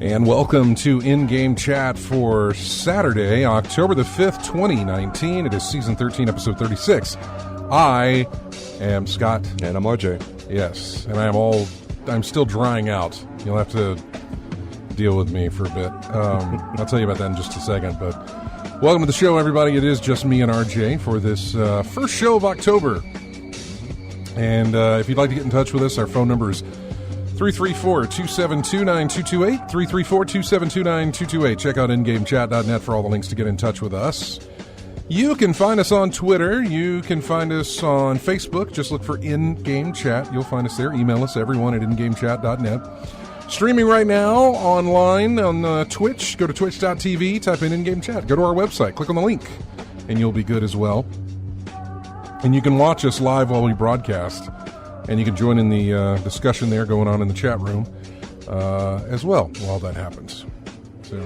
And welcome to In-Game Chat for Saturday, October the 5th, 2019. It is Season 13, Episode 36. I am Scott. And I'm RJ. Yes, and I'm still drying out. You'll have to deal with me for a bit. I'll tell you about that in just a second. But welcome to the show, everybody. It is just me and RJ for this first show of October. And if you'd like to get in touch with us, our phone number is 334-272-9228, 334-272-9228. Check out ingamechat.net for all the links to get in touch with us. You can find us on Twitter. You can find us on Facebook. Just look for In-Game Chat. You'll find us there. Email us, everyone, at ingamechat.net. Streaming right now online on Twitch. Go to twitch.tv, type in In-Game Chat. Go to our website, click on the link, and you'll be good as well. And you can watch us live while we broadcast. And you can join in the discussion there going on in the chat room as well while that happens. So,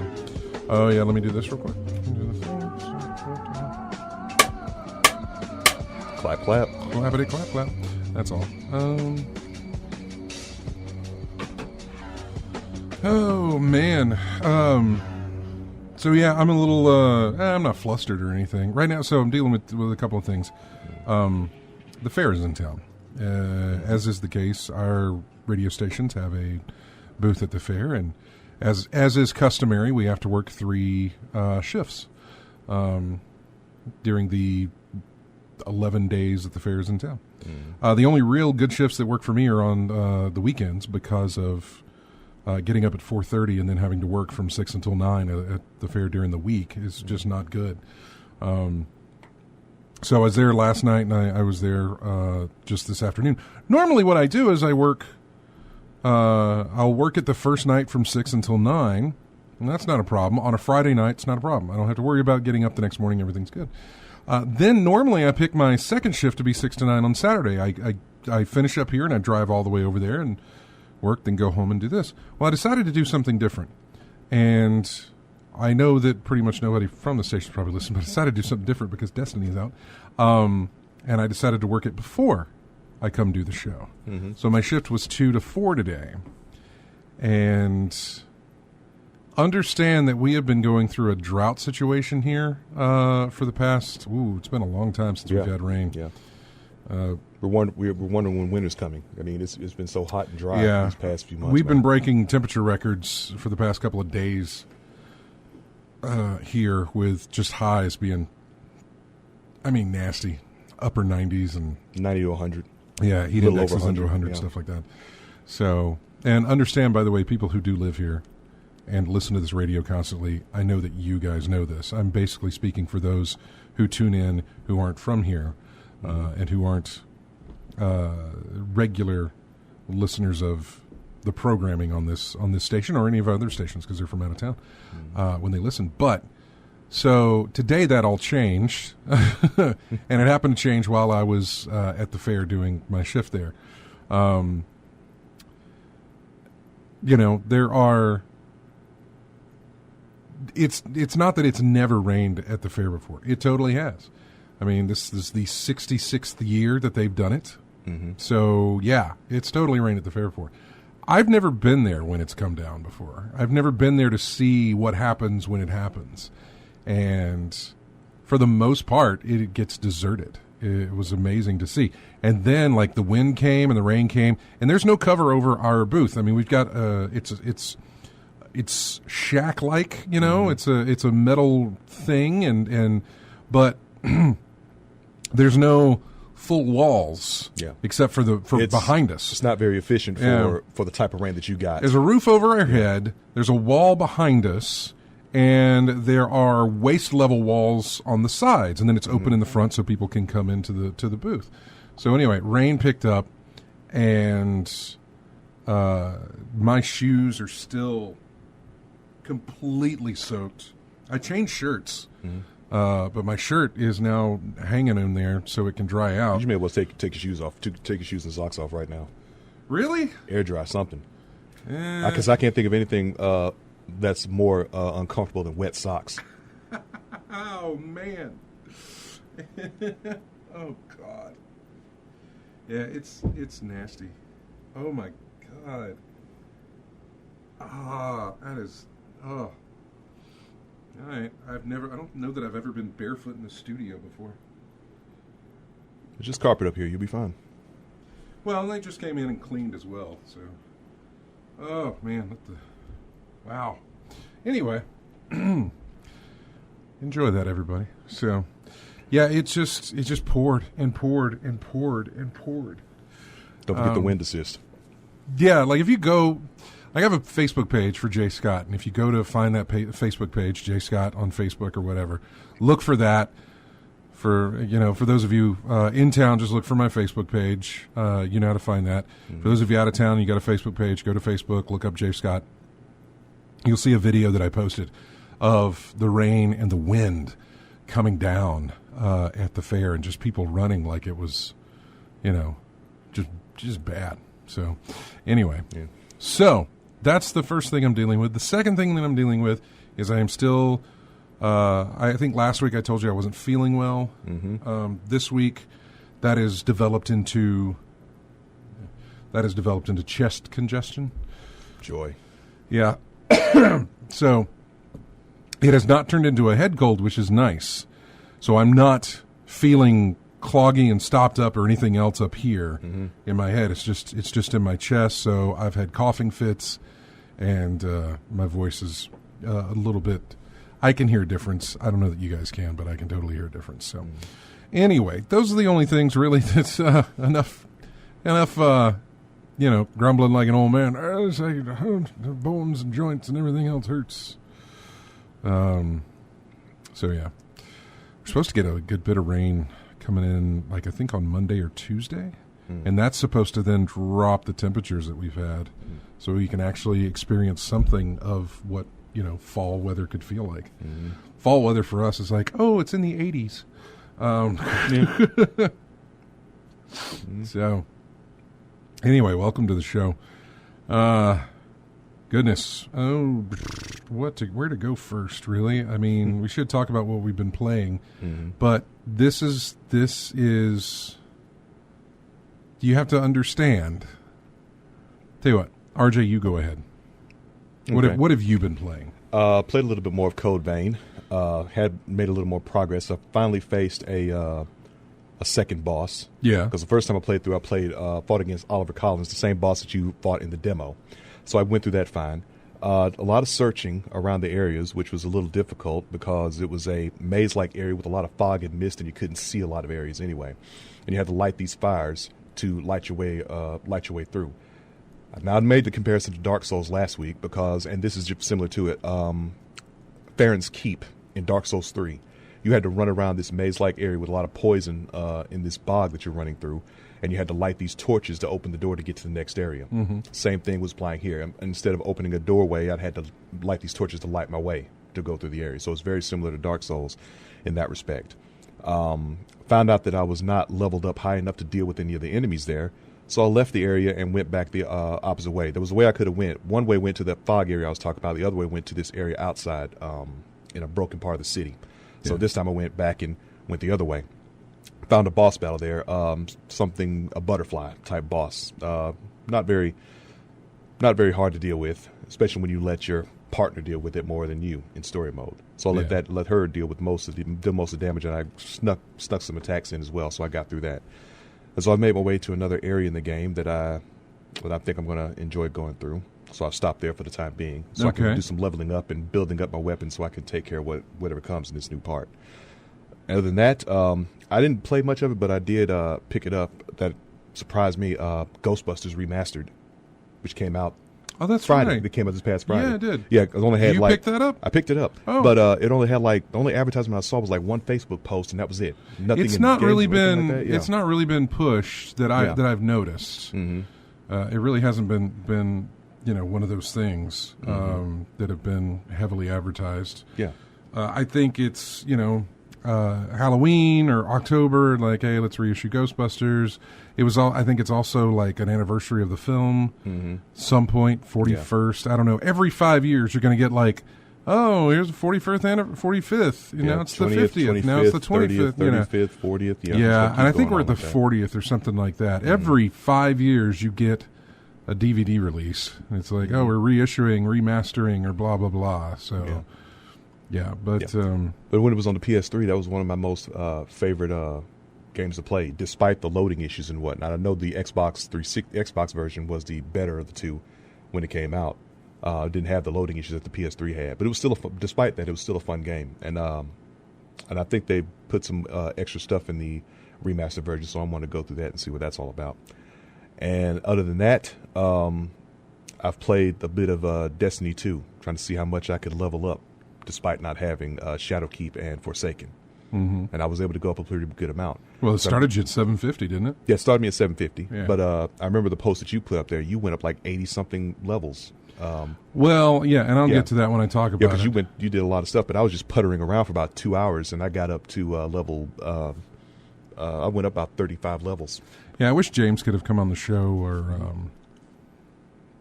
oh yeah, let me do this real quick. Clap, clap. Clappity, clap, clap. That's all. Oh, man. So yeah, I'm a little, I'm not flustered or anything right now. So I'm dealing with a couple of things. The fair is in town. As is the case, our radio stations have a booth at the fair, and as is customary, we have to work 3 shifts during the 11 days that the fair is in town. The only real good shifts that work for me are on the weekends because of getting up at 4:30 and then having to work from 6 until 9 at the fair during the week is just not good. So I was there last night, and I was there just this afternoon. Normally what I do is I'll work at the first night from 6 until 9, and that's not a problem. On a Friday night, it's not a problem. I don't have to worry about getting up the next morning. Everything's good. Then normally I pick my second shift to be 6 to 9 on Saturday. I finish up here, and I drive all the way over there and work, then go home and do this. Well, I decided to do something different, and I know that pretty much nobody from the station probably listens, but I decided to do something different because Destiny is out. And I decided to work it before I come do the show. Mm-hmm. So my shift was 2 to 4 today. And understand that we have been going through a drought situation here for the past, it's been a long time since we've had rain. Yeah. We're wondering when winter's coming. I mean, it's been so hot and dry these past few months. We've been breaking temperature records for the past couple of days here, with just highs being, nasty, upper 90s and 90 to 100. Yeah, heat indexes into 100, stuff like that. So, and understand, by the way, people who do live here and listen to this radio constantly, I know that you guys know this. I'm basically speaking for those who tune in who aren't from here and who aren't regular listeners of the programming on this station or any of our other stations because they're from out of town when they listen. But so today that all changed, and it happened to change while I was at the fair doing my shift there. There are. It's not that it's never rained at the fair before. It totally has. I mean, this is the 66th year that they've done it. Mm-hmm. So yeah, it's totally rained at the fair before. I've never been there when it's come down before. I've never been there to see what happens when it happens. And for the most part, it gets deserted. It was amazing to see. And then, like, the wind came and the rain came, and there's no cover over our booth. I mean, we've got it's it's shack-like, you know. It's a metal thing, but there's no full walls, except for behind us. It's not very efficient for the type of rain that you got. There's a roof over our head. There's a wall behind us, and there are waist-level walls on the sides, and then it's open in the front so people can come into the booth. So anyway, rain picked up, and my shoes are still completely soaked. I changed shirts. But my shirt is now hanging in there so it can dry out. You may well take your shoes off. Take your shoes and socks off right now. Really? Air dry something. Because I can't think of anything that's more uncomfortable than wet socks. Oh, man. Oh, God. Yeah, it's nasty. Oh, my God. That is... Oh. All right, I don't know that I've ever been barefoot in the studio before. It's just carpet up here. You'll be fine. Well, they just came in and cleaned as well, so. Oh, man, wow. Anyway, enjoy that, everybody. So, yeah, it just poured and poured and poured and poured. Don't forget the wind assist. Yeah, like if you go... I have a Facebook page for Jay Scott, and if you go to find that Facebook page, Jay Scott on Facebook or whatever, look for that. For those of you in town, just look for my Facebook page. You know how to find that. For those of you out of town, you got a Facebook page. Go to Facebook, look up Jay Scott. You'll see a video that I posted of the rain and the wind coming down at the fair, and just people running like it was, just bad. So, anyway, so. That's the first thing I'm dealing with. The second thing that I'm dealing with is I am still, I think last week I told you I wasn't feeling well. This week that is developed into chest congestion. Joy. Yeah. So it has not turned into a head cold, which is nice. So I'm not feeling cloggy and stopped up or anything else up here in my head. It's just in my chest. So I've had coughing fits. And my voice is a little bit... I can hear a difference. I don't know that you guys can, but I can totally hear a difference. So, anyway, those are the only things really that's enough. Grumbling like an old man. The bones and joints and everything else hurts. So yeah, we're supposed to get a good bit of rain coming in, like I think on Monday or Tuesday, and that's supposed to then drop the temperatures that we've had. So we can actually experience something of what, fall weather could feel like. Fall weather for us is like, oh, it's in the 80s. So, anyway, welcome to the show. Goodness. Oh, where to go first, really? I mean, we should talk about what we've been playing. But this is, you have to understand. Tell you what. RJ, you go ahead. Okay. What have you been playing? Played a little bit more of Code Vein. Had made a little more progress. I finally faced a second boss. Yeah. Because the first time I played through, fought against Oliver Collins, the same boss that you fought in the demo. So I went through that fine. A lot of searching around the areas, which was a little difficult because it was a maze-like area with a lot of fog and mist, and you couldn't see a lot of areas anyway. And you had to light these fires to light your way through. Now, I made the comparison to Dark Souls last week because, and this is just similar to it, Farron's Keep in Dark Souls 3. You had to run around this maze-like area with a lot of poison in this bog that you're running through, and you had to light these torches to open the door to get to the next area. Same thing was applying here. Instead of opening a doorway, I had to light these torches to light my way to go through the area. So it's very similar to Dark Souls in that respect. Found out that I was not leveled up high enough to deal with any of the enemies there. So I left the area and went back the opposite way. There was a way I could have went. One way went to the fog area I was talking about. The other way went to this area outside in a broken part of the city. So this time I went back and went the other way. Found a boss battle there, a butterfly type boss. Not very hard to deal with, especially when you let your partner deal with it more than you in story mode. So I let her deal with most of the damage, and I snuck some attacks in as well. So I got through that. And so I made my way to another area in the game that I think I'm going to enjoy going through. So I've stopped there for the time being, so I Okay. can do some leveling up and building up my weapon, so I can take care of whatever comes in this new part. Other than that, I didn't play much of it, but I did pick it up. That surprised me. Ghostbusters Remastered, which came out Oh, that's Friday. right. It came out this past Friday. Yeah, it did. Yeah, it only had You picked that up? I picked it up. Oh. But it only had the only advertisement I saw was one Facebook post, and that was it. Nothing. It's in not games really or anything been. like that. Yeah. It's not really been pushed that Yeah. I've noticed. It really hasn't been one of those things that have been heavily advertised. Yeah. I think it's Halloween or October. Like, hey, let's reissue Ghostbusters. It was all. I think it's also like an anniversary of the film. Some point, 41st. I don't know. Every 5 years, you're going to get like, oh, here's the 45th. Now it's the 50th. Now it's the 25th. 35th, 40th. Yeah. Yeah, and I think we're at the like that. 40th or something like that. Every 5 years, you get a DVD release. And it's like, oh, we're reissuing, remastering, or blah blah blah. So, but But when it was on the PS3, that was one of my most favorite games to play, despite the loading issues and whatnot. I know the Xbox version was the better of the two when it came out. Didn't have the loading issues that the PS3 had, but it was still despite that, it was still a fun game. And I think they put some extra stuff in the remastered version, so I want to go through that and see what that's all about. And other than that, I've played a bit of Destiny 2, trying to see how much I could level up, despite not having Shadowkeep and Forsaken. And I was able to go up a pretty good amount. well, it started you at 750, didn't it? Yeah, it started me at 750. Yeah. But I remember the post that you put up there. You went up like 80-something levels. Well, yeah, and I'll Yeah. get to that when I talk Yeah, about because it. you did a lot of stuff, but I was just puttering around for about 2 hours, and I got up to level. I went up about 35 levels. Yeah, I wish James could have come on the show, or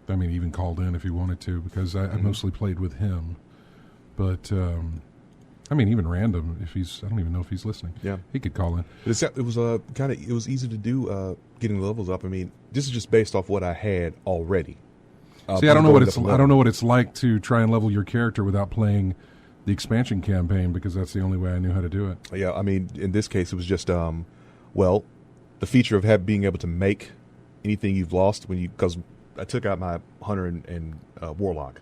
even called in if he wanted to, because I mostly played with him. But even random, if I don't even know if he's listening. Yeah. He could call in. It was it was easy to do getting the levels up. I mean, this is just based off what I had already. See, I don't know what it's like to try and level your character without playing the expansion campaign, because that's the only way I knew how to do it. Yeah, I mean, in this case, it was just the feature of being able to make anything you've lost because I took out my hunter and warlock,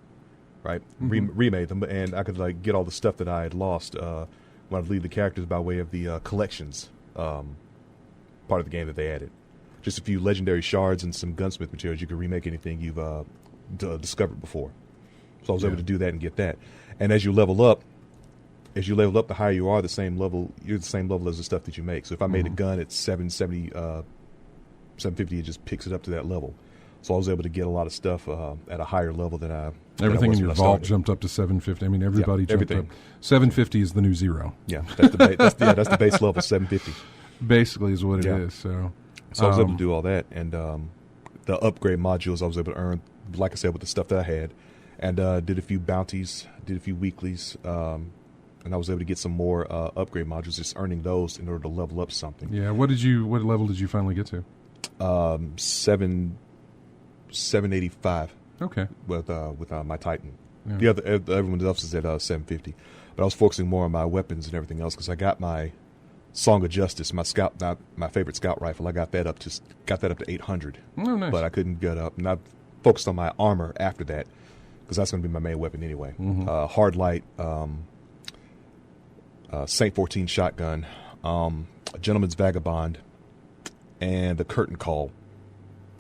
right? Remade them, and I could get all the stuff that I had lost when I'd leave the characters by way of the collections part of the game that they added. Just a few legendary shards and some gunsmith materials. You could remake anything you've discovered before. So I was able to do that and get that. And as you level up, the higher you are, the same level as the stuff that you make. So if I made a gun at 770, 750, it just picks it up to that level. So I was able to get a lot of stuff at a higher level than I. Everything in your when I vault started. jumped up to 750. I mean, everybody jumped everything. up. 750 is the new zero. Yeah, that's the base level, 750. Basically, is what it Yeah. is. So I was able to do all that, and the upgrade modules I was able to earn, like I said, with the stuff that I had, and did a few bounties, did a few weeklies, and I was able to get some more upgrade modules, just earning those in order to level up something. yeah, what level did you finally get to? 785 Okay. with my Titan. Yeah. The other everyone else is at 750, but I was focusing more on my weapons and everything else because I got my Song of Justice, my favorite scout rifle. I got that up to 800. Oh, nice. But I couldn't get up, and I focused on my armor after that because that's going to be my main weapon anyway. Hard light, Saint 14 shotgun, a Gentleman's Vagabond, and the Curtain Call.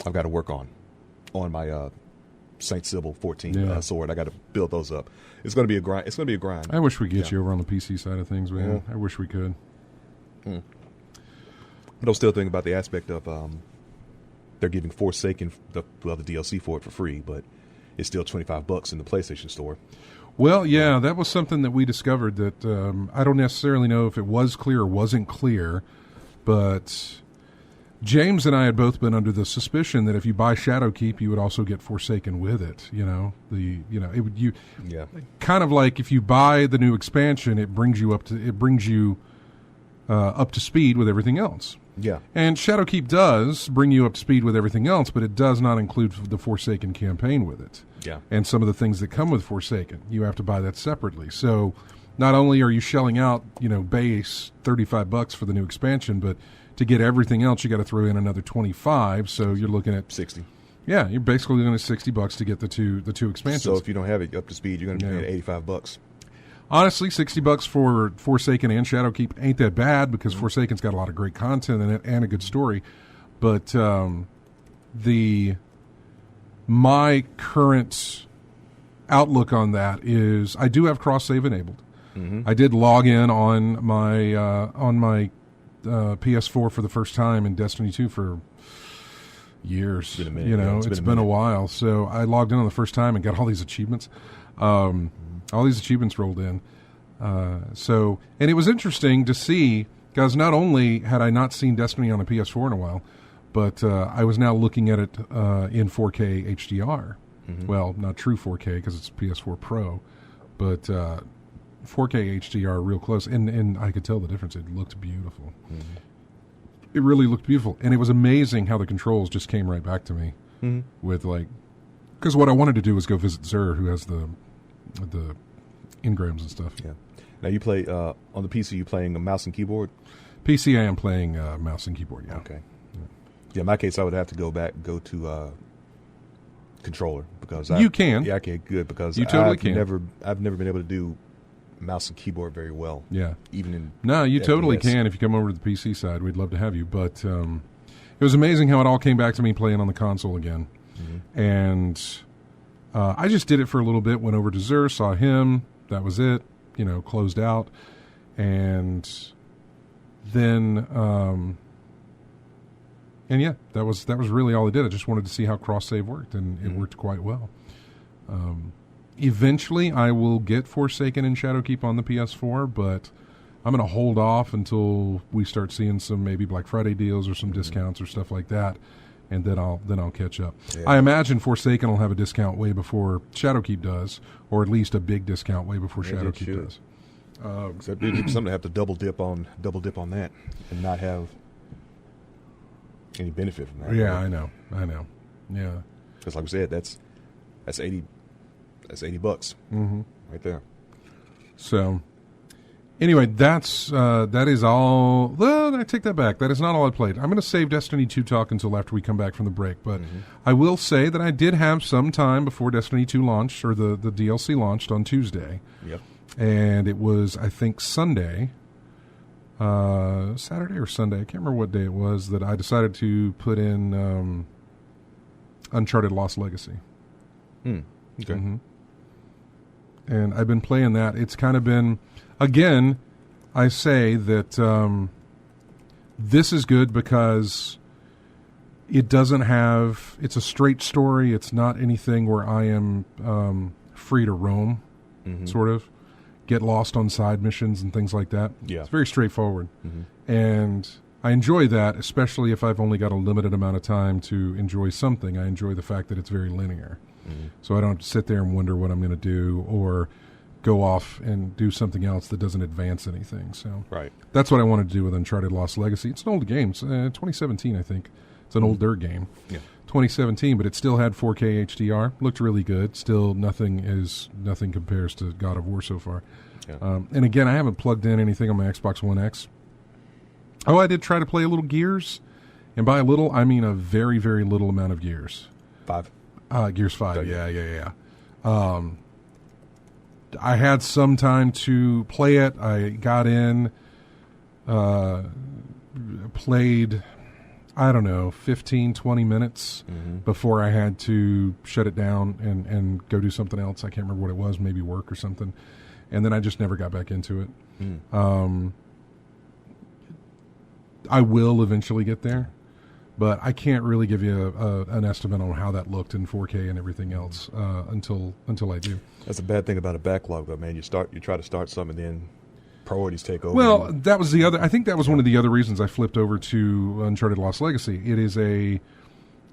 I've got to work on my Saint Sybil 14 sword. I got to build those up. It's going to be a grind. I wish we could get you over on the PC side of things, man. I wish we could. But I'm still thinking about the aspect of they're giving Forsaken the DLC for it for free, but it's still $25 in the PlayStation Store. Well, yeah, that was something that we discovered that I don't necessarily know if it was clear or wasn't clear, but James and I had both been under the suspicion that if you buy Shadowkeep, you would also get Forsaken with it. Kind of like if you buy the new expansion, it brings you up to speed with everything else. Yeah. And Shadowkeep does bring you up to speed with everything else, but it does not include the Forsaken campaign with it. Yeah. And some of the things that come with Forsaken. You have to buy that separately. So not only are you shelling out, base $35 for the new expansion, but to get everything else, you got to throw in another $25. So you're looking at 60. Yeah, you're basically looking at $60 to get the two expansions. So if you don't have it up to speed, you're going to be paying $85. Honestly, $60 for Forsaken and Shadowkeep ain't that bad because Forsaken's got a lot of great content in it and a good story. But my current outlook on that is I do have cross save enabled. Mm-hmm. I did log in on my PS4 for the first time in Destiny 2 for years. It's been a minute. It's been a while. So I logged in on the first time and got all these achievements. All these achievements rolled in. And it was interesting to see, because not only had I not seen Destiny on a PS4 in a while, but I was now looking at it in 4K HDR. Mm-hmm. Well, not true 4K because it's PS4 Pro, but 4K HDR real close. And I could tell the difference. It looked beautiful. Mm-hmm. It really looked beautiful. And it was amazing how the controls just came right back to me with because what I wanted to do was go visit Zur, who has the engrams and stuff. Yeah. Now you play on the PC. You playing a mouse and keyboard? PC, I am playing mouse and keyboard. Yeah. Okay. Yeah. In my case, I would have to go to controller because you can. Yeah, I can. Good because you totally can. I've never been able to do mouse and keyboard very well. Yeah. Even in no, you totally can if you come over to the PC side. We'd love to have you. But it was amazing how it all came back to me playing on the console again, and. I just did it for a little bit, went over to Zur, saw him, that was it, closed out. And then, that was really all I did. I just wanted to see how cross-save worked, and it worked quite well. Eventually, I will get Forsaken and Shadowkeep on the PS4, but I'm going to hold off until we start seeing some maybe Black Friday deals or some discounts or stuff like that. And then I'll catch up. Yeah. I imagine Forsaken will have a discount way before Shadowkeep does, or at least a big discount way before Shadowkeep does. Except something to have to double dip on that, and not have any benefit from that. Yeah, right? I know. Yeah, because like we said, that's $80 right there. So. Anyway, that is all. Well, I take that back. That is not all I played. I'm going to save Destiny 2 talk until after we come back from the break. But I will say that I did have some time before Destiny 2 launched, or the DLC launched on Tuesday. Yep. And it was, I think, Saturday or Sunday. I can't remember what day it was that I decided to put in Uncharted Lost Legacy. Okay. Mm-hmm. And I've been playing that. It's kind of been... Again, I say that this is good because it doesn't have... It's a straight story. It's not anything where I am free to roam, sort of. Get lost on side missions and things like that. Yeah. It's very straightforward. And I enjoy that, especially if I've only got a limited amount of time to enjoy something. I enjoy the fact that it's very linear. So I don't have to sit there and wonder what I'm going to do or... go off and do something else that doesn't advance anything. So that's what I wanted to do with Uncharted Lost Legacy. It's an old game. It's 2017, I think. It's an older game. Yeah. 2017, but it still had 4K HDR. Looked really good. Still, nothing compares to God of War so far. Yeah. And again, I haven't plugged in anything on my Xbox One X. Oh, I did try to play a little Gears. And by a little, I mean a very, very little amount of Gears. 5. Gears 5, yeah. I had some time to play it. I got in, played, 15, 20 minutes before I had to shut it down and go do something else. I can't remember what it was, maybe work or something. And then I just never got back into it. I will eventually get there. But I can't really give you an estimate on how that looked in 4K and everything else until I do. That's a bad thing about a backlog, though, man. You try to start something, and then priorities take over. Well, that was the other. I think that was one of the other reasons I flipped over to Uncharted Lost Legacy.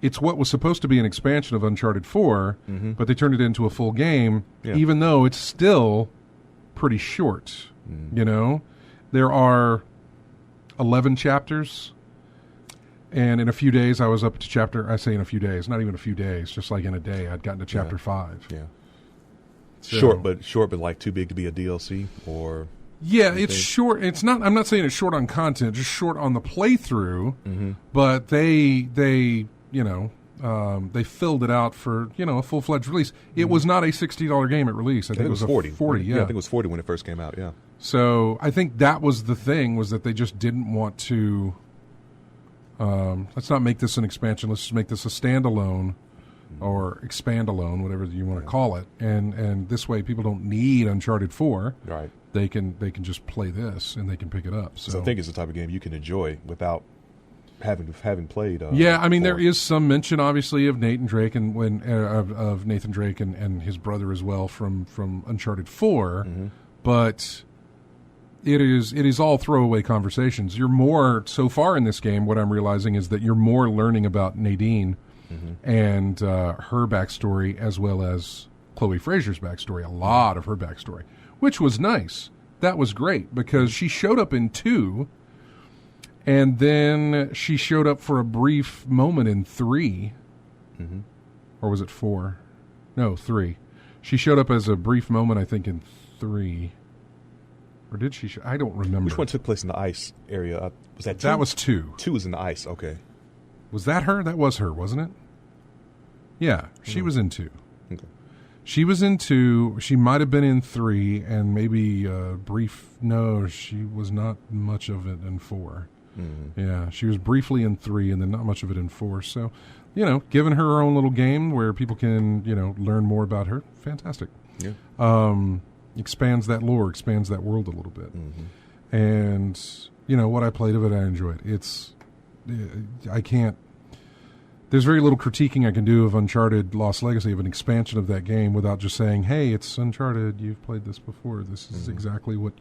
It's what was supposed to be an expansion of Uncharted 4, but they turned it into a full game, even though it's still pretty short. There are 11 chapters. And in a few days, I was up to chapter... I say in a few days, not even a few days, just like in a day, I'd gotten to chapter 5. Yeah. So, short, but like too big to be a DLC, or... Yeah, it's short. It's not... I'm not saying it's short on content, just short on the playthrough. But they They filled it out for a full-fledged release. It was not a $60 game at release. I think it was 40. 40. Yeah, I think it was 40 when it first came out. Yeah. So I think that was the thing, was that they just didn't want to. Let's not make this an expansion. Let's just make this a standalone or expand-alone, whatever you want to call it. And this way, people don't need Uncharted 4. Right. They can just play this and they can pick it up. So I think it's the type of game you can enjoy without having played. Yeah, I mean, 4. there is some mention, obviously, of Nathan Drake and of Nathan Drake and his brother as well from Uncharted 4, but it is all throwaway conversations. You're more so far in this game. What I'm realizing is that you're more learning about Nadine and her backstory, as well as Chloe Frazier's backstory. A lot of her backstory, which was nice. That was great because she showed up in 2. And then she showed up for a brief moment in 3. Or was it 4? No, 3. She showed up as a brief moment, I think, in 3. Or did she? I don't remember. Which one took place in the ice area? Was that 2? That was 2. 2 was in the ice, okay. Was that her? That was her, wasn't it? Yeah, she was in 2. Okay. She was in 2. She might have been in 3, and maybe brief. No, she was not much of it in 4. Yeah, she was briefly in 3 and then not much of it in 4. So, giving her own little game where people can, learn more about her, fantastic. Yeah. Expands that lore, expands that world a little bit. And, what I played of it, I enjoyed. There's very little critiquing I can do of Uncharted Lost Legacy, of an expansion of that game, without just saying, hey, it's Uncharted, you've played this before. This is exactly what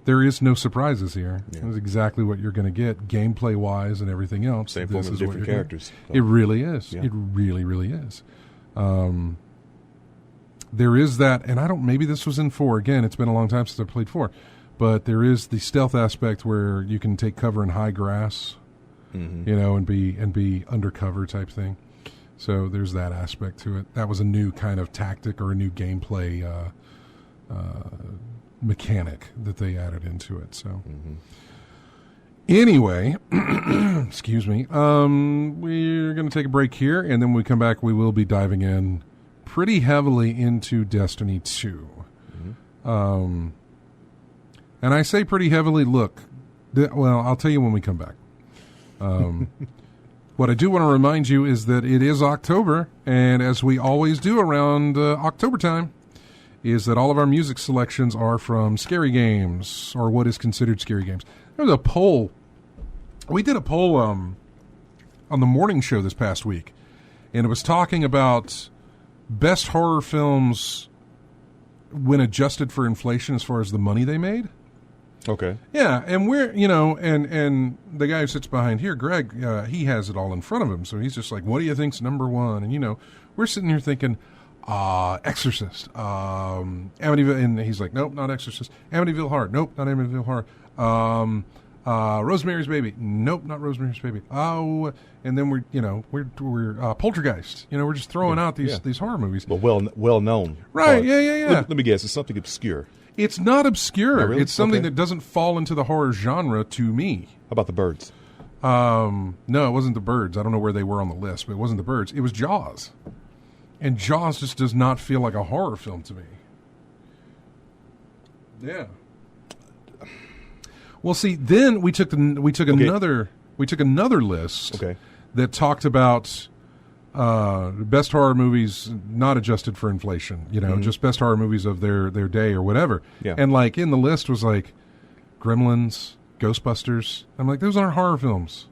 there is no surprises here. Yeah. It's exactly what you're going to get, gameplay-wise and everything else. Same form of different characters. It really is. Yeah. It really, really is. There is that, and maybe this was in 4. Again, it's been a long time since I played 4. But there is the stealth aspect where you can take cover in high grass, and be undercover type thing. So there's that aspect to it. That was a new kind of tactic or a new gameplay mechanic that they added into it. So anyway, excuse me, we're going to take a break here, and then when we come back, we will be diving in pretty heavily into Destiny 2. And I say pretty heavily, look, I'll tell you when we come back. What I do want to remind you is that it is October, and as we always do around October time, is that all of our music selections are from scary games, or what is considered scary games. There was a poll. We did a poll on the morning show this past week, and it was talking about best horror films when adjusted for inflation as far as the money they made. Okay. Yeah, and we're, and the guy who sits behind here, Greg, he has it all in front of him, so he's just like, what do you think's number one? And, we're sitting here thinking, Exorcist, Amityville, and he's like, nope, not Exorcist. Amityville Horror, nope, not Amityville Horror. Rosemary's Baby, nope, not Rosemary's Baby. Oh, and then we're Poltergeist. We're just throwing out these horror movies. Well known. Right? Yeah. Let me guess. It's something obscure. It's not obscure. Oh, really? It's something that doesn't fall into the horror genre to me. How about The Birds? No, it wasn't The Birds. I don't know where they were on the list, but it wasn't The Birds. It was Jaws. And Jaws just does not feel like a horror film to me. Yeah. Well, see, then we took another list that talked about best horror movies not adjusted for inflation. Just best horror movies of their day or whatever. Yeah. And in the list was Gremlins, Ghostbusters. I'm like, those aren't horror films.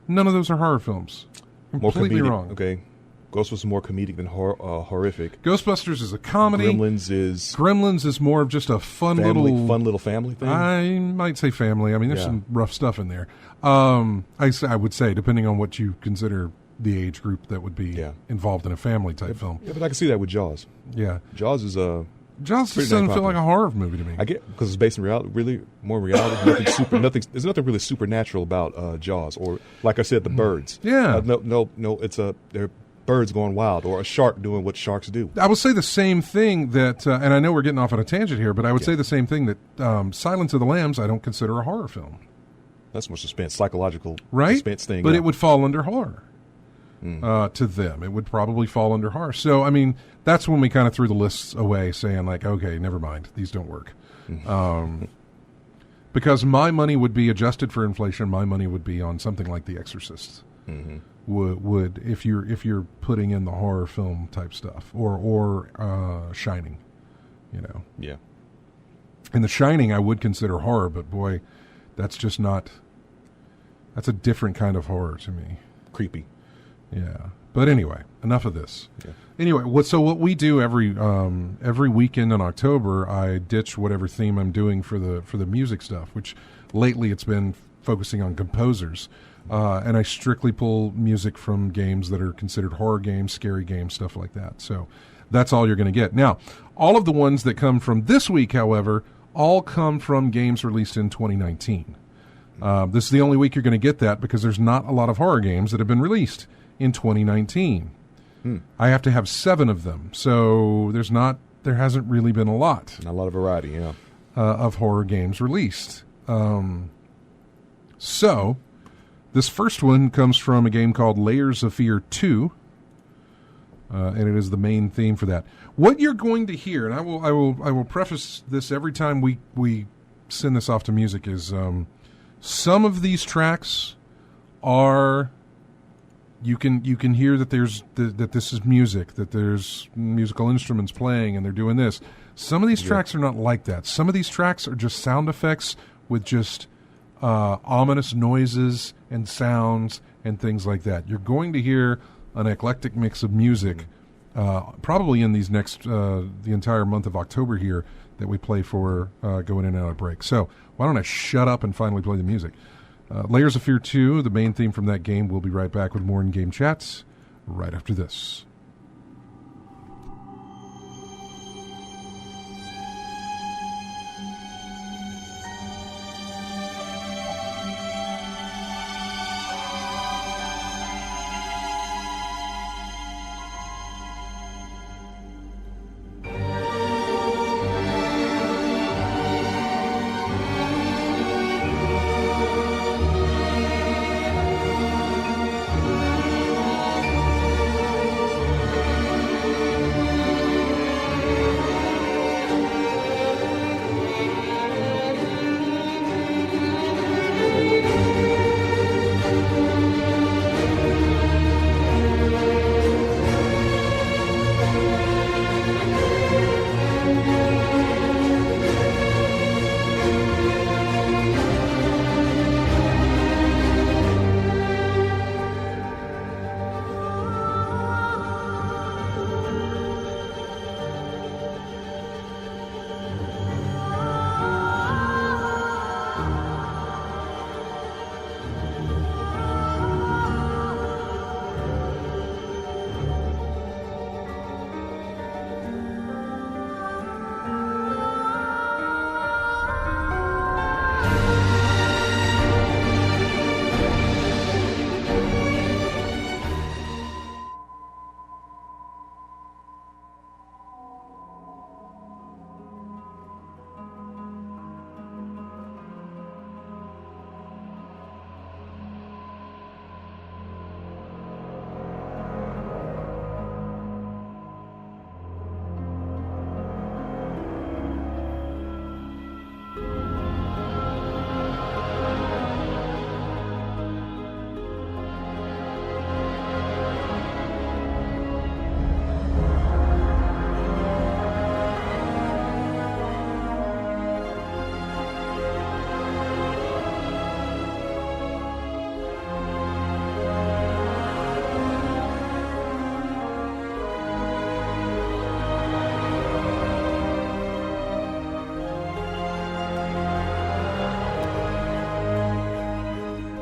None of those are horror films. Completely wrong. Okay. Ghostbusters is more comedic than horrific. Ghostbusters is a comedy. Gremlins is more of just a fun little family thing. I might say family. I mean, there's some rough stuff in there. I would say, depending on what you consider the age group that would be involved in a family type film. Yeah, but I can see that with Jaws. Yeah, Jaws is Jaws just doesn't feel like a horror movie to me. I get because it's based in reality, really more reality. There's nothing really supernatural about Jaws, or like I said, The Birds. Yeah, no, they're birds going wild, or a shark doing what sharks do. I would say the same thing that, and I know we're getting off on a tangent here, but I would say the same thing that Silence of the Lambs I don't consider a horror film. That's more suspense, psychological right? suspense thing. But it would fall under horror. to them. It would probably fall under horror. So, I mean, that's when we kind of threw the lists away, saying like, okay, never mind, these don't work. Because my money would be adjusted for inflation. My money would be on something like The Exorcist. Would if you're putting in the horror film type stuff, or Shining, you know. Yeah. And The Shining I would consider horror, but boy, that's just not. That's a different kind of horror to me. Creepy. Yeah. But anyway, enough of this. Yeah. Anyway, what we do every weekend in October, I ditch whatever theme I'm doing for the music stuff, which lately it's been focusing on composers. And I strictly pull music from games that are considered horror games, scary games, stuff like that. So that's all you're going to get. Now, all of the ones that come from this week, however, all come from games released in 2019. This is the only week you're going to get that because there's not a lot of horror games that have been released in 2019. I have to have 7 of them. So there hasn't really been a lot. Not a lot of variety, yeah. Of horror games released. So this first one comes from a game called Layers of Fear 2, and it is the main theme for that. What you're going to hear, and I will preface this every time we send this off to music, is some of these tracks are you can hear that that this is music, that there's musical instruments playing, and they're doing this. Some of these tracks are not like that. Some of these tracks are just sound effects with just ominous noises and sounds and things like that. You're going to hear an eclectic mix of music, probably in these next the entire month of October here that we play for going in and out of break. So why don't I shut up and finally play the music? Layers of Fear 2, the main theme from that game. We'll be right back with more in-game chats right after this.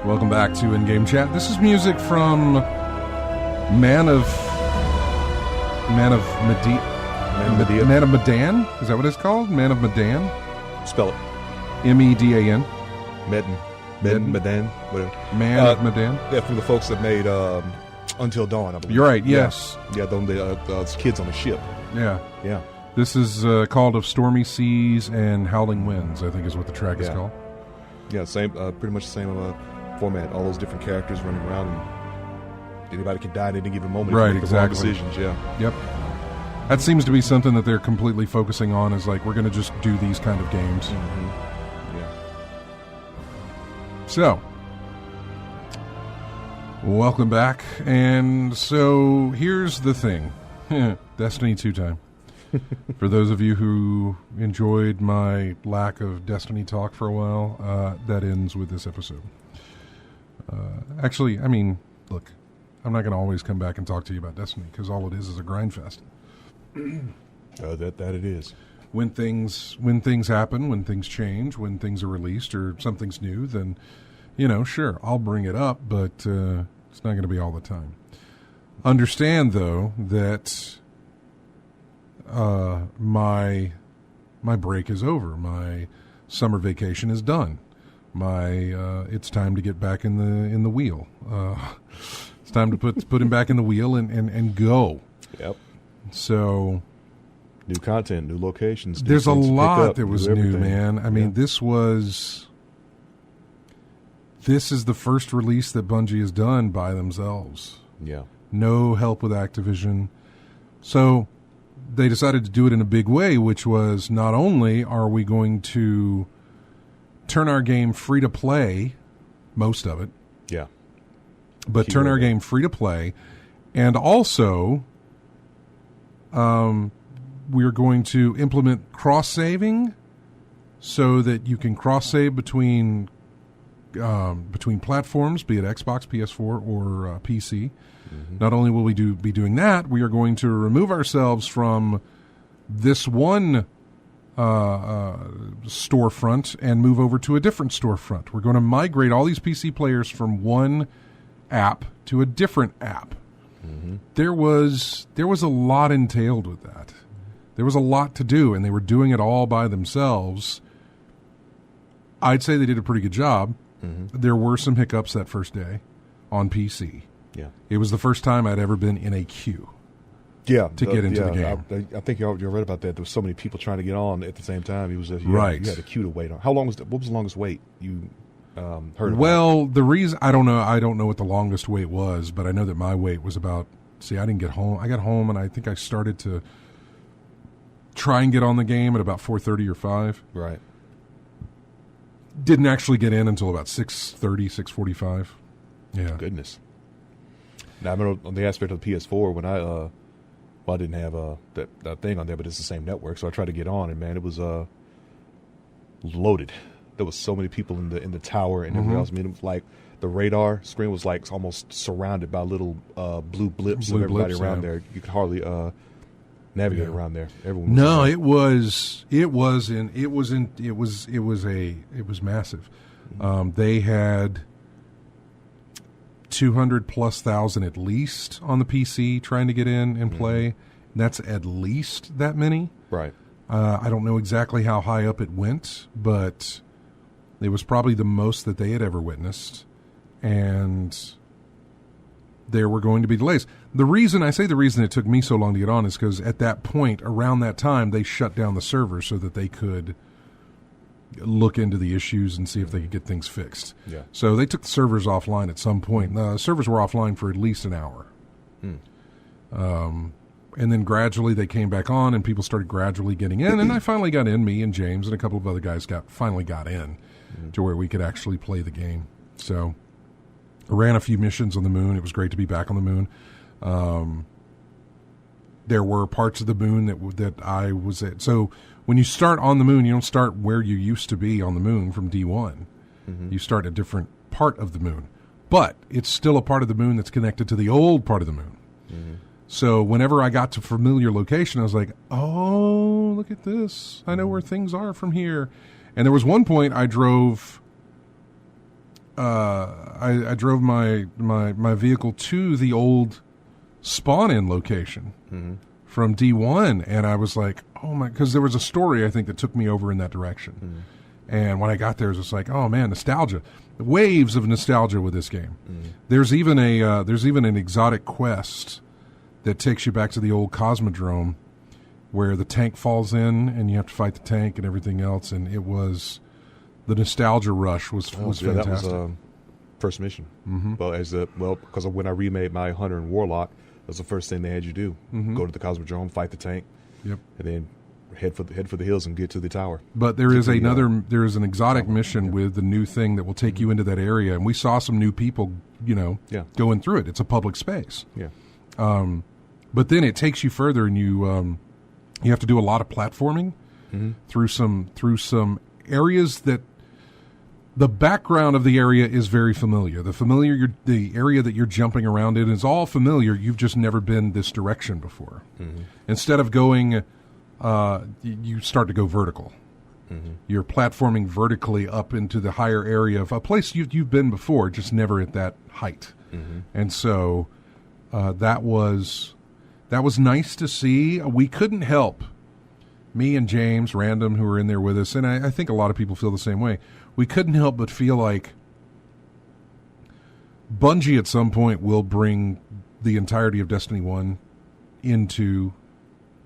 Welcome back to In-Game Chat. This is music from Man of Medan. Is that what it's called? Man of Medan? Spell it. M-E-D-A-N. Medan, whatever. Man of Medan. Yeah, from the folks that made Until Dawn, I believe. You're right, yes. Yeah, those kids on the ship. Yeah. Yeah. This is called Of Stormy Seas and Howling Winds, I think is what the track is called. Yeah, same, pretty much the same format. All those different characters running around and anybody can die at any given moment. Right, if you make exactly. the wrong decisions, yeah. Yep. That seems to be something that they're completely focusing on, is like, we're going to just do these kind of games. Mm-hmm. Yeah. So, welcome back. And so, here's the thing. Destiny 2 time. For those of you who enjoyed my lack of Destiny talk for a while, that ends with this episode. Actually, I mean, look, I'm not going to always come back and talk to you about Destiny, because all it is a grind fest. That it is. When things happen, when things change, when things are released or something's new, then, sure, I'll bring it up, but it's not going to be all the time. Understand, though, that my break is over. My summer vacation is done. It's time to get back in the wheel. It's time to put him back in the wheel and go. Yep. So, new content, new locations. There's a lot that was new, everything. man. I mean, this is the first release that Bungie has done by themselves. Yeah. No help with Activision. So they decided to do it in a big way, which was, not only are we going to turn our game free to play, most of it. Yeah. But turn our game free to play, and also we're going to implement cross-saving so that you can cross-save between platforms, be it Xbox, PS4, or PC. Mm-hmm. Not only will we be doing that, we are going to remove ourselves from this one storefront and move over to a different storefront. We're going to migrate all these PC players from one app to a different app. Mm-hmm. There was a lot entailed with that. There was a lot to do, and they were doing it all by themselves. I'd say they did a pretty good job. Mm-hmm. There were some hiccups that first day on PC. Yeah, it was the first time I'd ever been in a queue. Yeah, to get into the game. I think you read about that. There was so many people trying to get on at the same time. It was just, right. You had a queue to wait on. What was the longest wait you heard about? Well, the reason I don't know what the longest wait was, but I know that my wait was about. See, I didn't get home. I got home, and I think I started to try and get on the game at about 4:30 or 5. Right. Didn't actually get in until about 6:30, 6:45. Yeah. Goodness. Now, I remember on the aspect of the PS4 when I didn't have that thing on there, but it's the same network, so I tried to get on, and man, it was loaded. There was so many people in the tower and everything else. I mean, it was like the radar screen was like almost surrounded by little blue blips of everybody around there. You could hardly navigate around there. Everyone was it was massive. They had 200,000+ at least on the PC trying to get in and play. Mm-hmm. That's at least that many. Right. I don't know exactly how high up it went, but it was probably the most that they had ever witnessed. And there were going to be delays. The reason it took me so long to get on is because at that point, around that time, they shut down the server so that they could look into the issues and see if they could get things fixed. Yeah. So they took the servers offline at some point. The servers were offline for at least an hour. And then gradually they came back on, and people started gradually getting in. And I finally got in. Me and James and a couple of other guys finally got in to where we could actually play the game. So I ran a few missions on the moon. It was great to be back on the moon. There were parts of the moon that I was at. So when you start on the moon, you don't start where you used to be on the moon from D1. Mm-hmm. You start a different part of the moon. But it's still a part of the moon that's connected to the old part of the moon. Mm-hmm. So whenever I got to familiar location, I was like, oh, look at this. I know where things are from here. And there was one point I drove... I drove my vehicle to the old spawn-in location from D1, and I was like, oh my, because there was a story I think that took me over in that direction. And when I got there, it was just like, oh man, nostalgia, waves of nostalgia with this game. There's even an exotic quest that takes you back to the old Cosmodrome, where the tank falls in and you have to fight the tank and everything else, and it was. The nostalgia rush was fantastic. First mission. Mm-hmm. Because when I remade my Hunter and Warlock, that was the first thing they had you do. Mm-hmm. Go to the Cosmodrome, fight the tank, and then head for the hills and get to the tower. But there is an exotic mission with the new thing that will take you into that area, and we saw some new people, going through it. It's a public space. Yeah. But then it takes you further, and you have to do a lot of platforming through some areas that the background of the area is very familiar. The area that you're jumping around in is all familiar. You've just never been this direction before. Mm-hmm. Instead of going, you start to go vertical. Mm-hmm. You're platforming vertically up into the higher area of a place you've been before, just never at that height. Mm-hmm. And so that was nice to see. We couldn't help, me and James Random, who were in there with us, and I think a lot of people feel the same way. We couldn't help but feel like Bungie at some point will bring the entirety of Destiny 1 into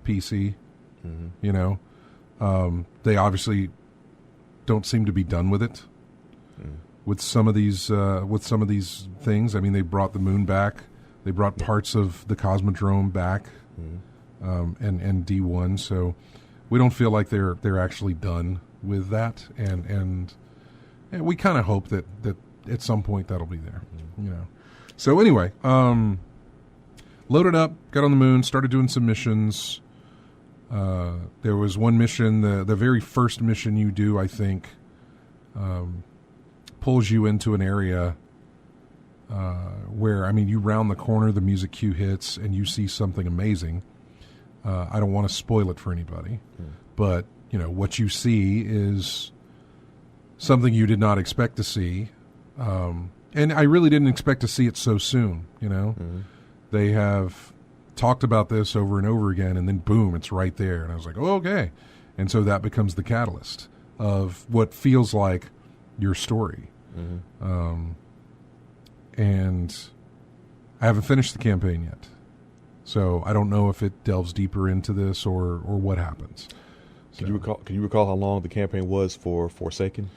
PC. Mm-hmm. They obviously don't seem to be done with it. With some of these things. I mean, they brought the moon back. They brought parts of the Cosmodrome back, and D1. So we don't feel like they're actually done with that, and we kind of hope that at some point that'll be there. So anyway, loaded up, got on the moon, started doing some missions. There was one mission, the very first mission you do, I think, pulls you into an area where, you round the corner, the music cue hits, and you see something amazing. I don't want to spoil it for anybody, but what you see is something you did not expect to see, and I really didn't expect to see it so soon. They have talked about this over and over again, and then boom, it's right there, and I was like, oh, okay, and so that becomes the catalyst of what feels like your story. And I haven't finished the campaign yet, so I don't know if it delves deeper into this or what happens. Can you recall how long the campaign was for Forsaken?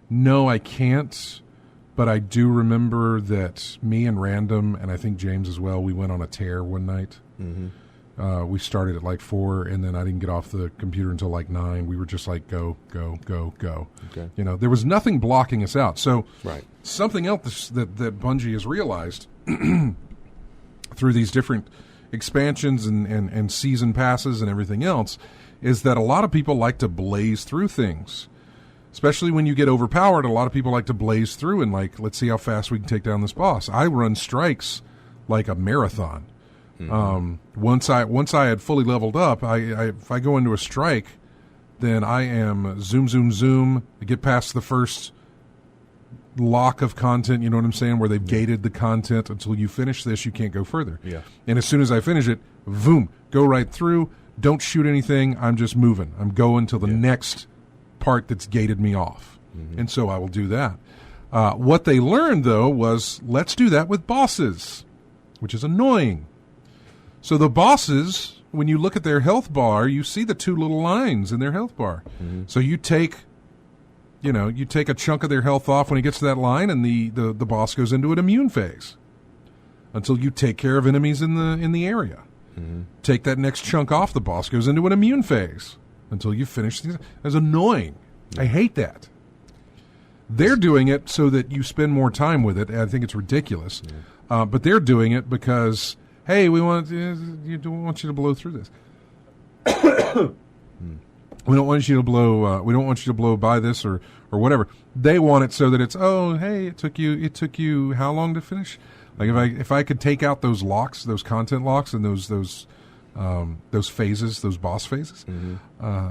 No, I can't. But I do remember that me and Random, and I think James as well, we went on a tear one night. Mm-hmm. We started at like 4, and then I didn't get off the computer until like 9. We were just like, go, go, go, go. Okay. There was nothing blocking us out. So something else that Bungie has realized through these different expansions and season passes and everything else is that a lot of people like to blaze through things. Especially when you get overpowered, a lot of people like to blaze through and let's see how fast we can take down this boss. I run strikes like a marathon. Mm-hmm. Once I had fully leveled up, if I go into a strike, then I am zoom, zoom, zoom. I get past the first lock of content, you know what I'm saying, where they've gated the content until you finish this, you can't go further. Yeah. And as soon as I finish it, boom, go right through, don't shoot anything, I'm just moving. I'm going to the next part that's gated me off. Mm-hmm. And so I will do that. What they learned, though, was let's do that with bosses, which is annoying. So the bosses, when you look at their health bar, you see the 2 little lines in their health bar. Mm-hmm. So you take a chunk of their health off when it gets to that line, and the boss goes into an immune phase until you take care of enemies in the area. Mm-hmm. Take that next chunk off, the boss goes into an immune phase until you finish things. That's annoying. I hate that. They're doing it so that you spend more time with it. I think it's ridiculous. Yeah. But they're doing it because, hey, we don't want you to blow through this. We don't want you to blow. We don't want you to blow by this or whatever. They want it so that it's, oh, hey, it took you how long to finish? Like if I could take out those locks, those content locks, and those phases, those boss phases,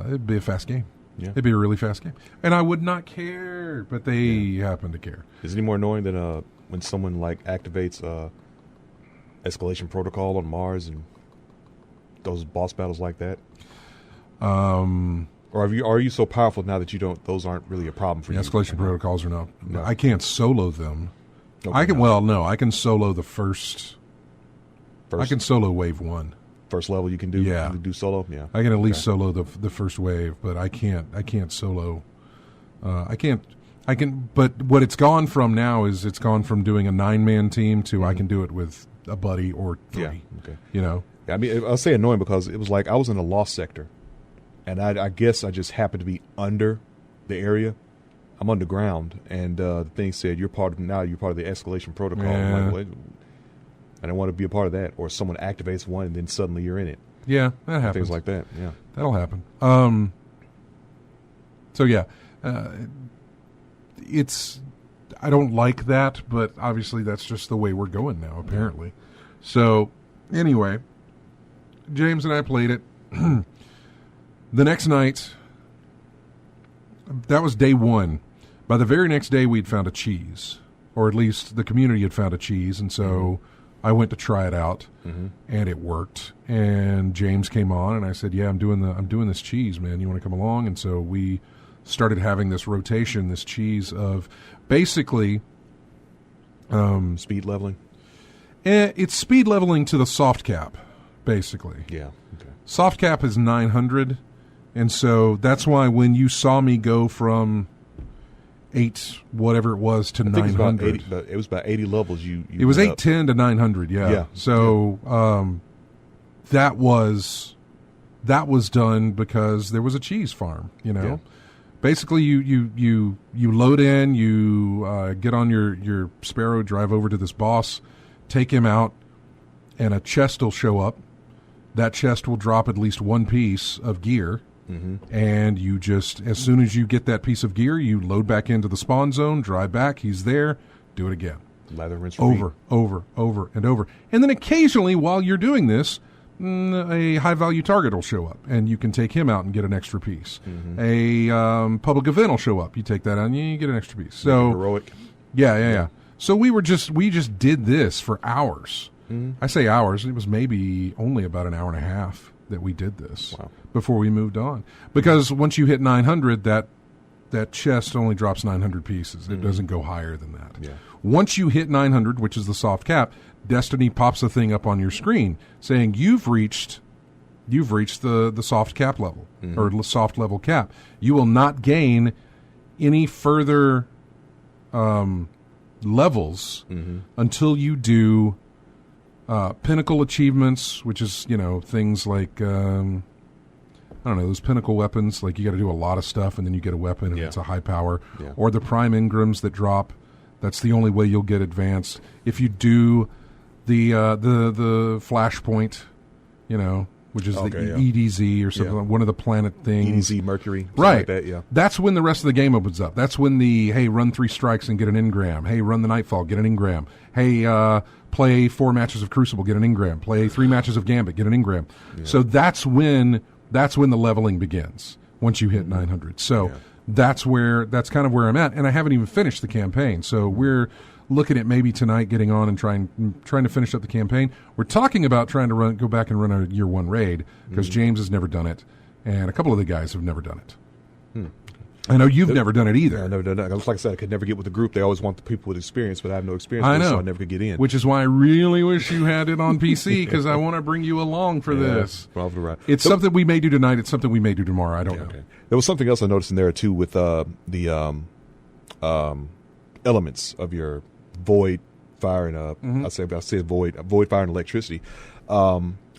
it'd be a fast game. Yeah. It'd be a really fast game. And I would not care, but they happen to care. Is it any more annoying than when someone activates escalation protocol on Mars and those boss battles like that? Or are you so powerful now that those aren't really a problem for you? Escalation protocols are not. No. I can't solo them. Okay, I can solo the first. I can solo wave 1. First level you can do. Yeah. You can do solo. Yeah. I can at least solo the first wave, but I can't solo I can, but what it's gone from now is it's gone from doing a 9-man team to I can do it with a buddy or 3. Yeah. Okay. You know. I mean, I'll say annoying because it was like I was in a lost sector, and I guess I just happened to be under the area. I'm underground, and the thing said you're part of the escalation protocol. Yeah. I'm like, what? I don't want to be a part of that. Or someone activates one, and then suddenly you're in it. Yeah, that happens. Things like that. Yeah, that'll happen. So yeah, it's. I don't like that, but obviously that's just the way we're going now. Apparently, so anyway, James and I played it. The next night, that was day 1. By the very next day, we'd found a cheese, or at least the community had found a cheese, and so I went to try it out, and it worked. And James came on, and I said, "Yeah, I'm doing this cheese, man. You want to come along?" And so we started having this rotation, this cheese of basically speed leveling. It's speed leveling to the soft cap, basically. Yeah. Okay. Soft cap is 900, and so that's why when you saw me go from 8 whatever it was to 900, it was about 80 levels. It was 810 to 900. Yeah. Yeah. So that was done because there was a cheese farm. You know. Yeah. Basically, you load in, you get on your Sparrow, drive over to this boss, take him out, and a chest will show up. That chest will drop at least one piece of gear, and you just, as soon as you get that piece of gear, you load back into the spawn zone, drive back, he's there, do it again. Lather, rinse, repeat. Over, and over. And then occasionally, while you're doing this, a high-value target will show up, and you can take him out and get an extra piece. A public event will show up. You take that out, and you get an extra piece. So heroic. Yeah. So we just did this for hours. I say hours. It was maybe only about an hour and a half that we did this before we moved on. Because once you hit 900, that chest only drops 900 pieces. It doesn't go higher than that. Yeah. Once you hit 900, which is the soft cap, Destiny pops a thing up on your screen saying you've reached the soft cap level or soft level cap. You will not gain any further levels until you do pinnacle achievements, which is things like I don't know, those pinnacle weapons. Like you got to do a lot of stuff and then you get a weapon and it's a high power, or the prime engrams that drop. That's the only way you'll get advanced. If you do the flashpoint, which is the EDZ or something, one of the planet things. EDZ Mercury, right? Like that, yeah. That's when the rest of the game opens up. That's when hey, run 3 strikes and get an engram. Hey, run the Nightfall, get an engram. Hey, play 4 matches of Crucible, get an engram. Play 3 matches of Gambit, get an engram. Yeah. So that's when the leveling begins. Once you hit 900, so that's kind of where I'm at, and I haven't even finished the campaign. So we're looking at maybe tonight getting on and trying to finish up the campaign. We're talking about trying to go back and run a year 1 raid because James has never done it, and a couple of the guys have never done it. I know you've never done it either. Yeah, I've never done that. Like I said, I could never get with the group. They always want the people with experience, but I have no experience with it, so I never could get in. Which is why I really wish you had it on PC, because I want to bring you along for this. Probably right. It's something we may do tonight. It's something we may do tomorrow. I don't know. Okay. There was something else I noticed in there, too, with the elements of your void, fire, and I say void, fire, and electricity.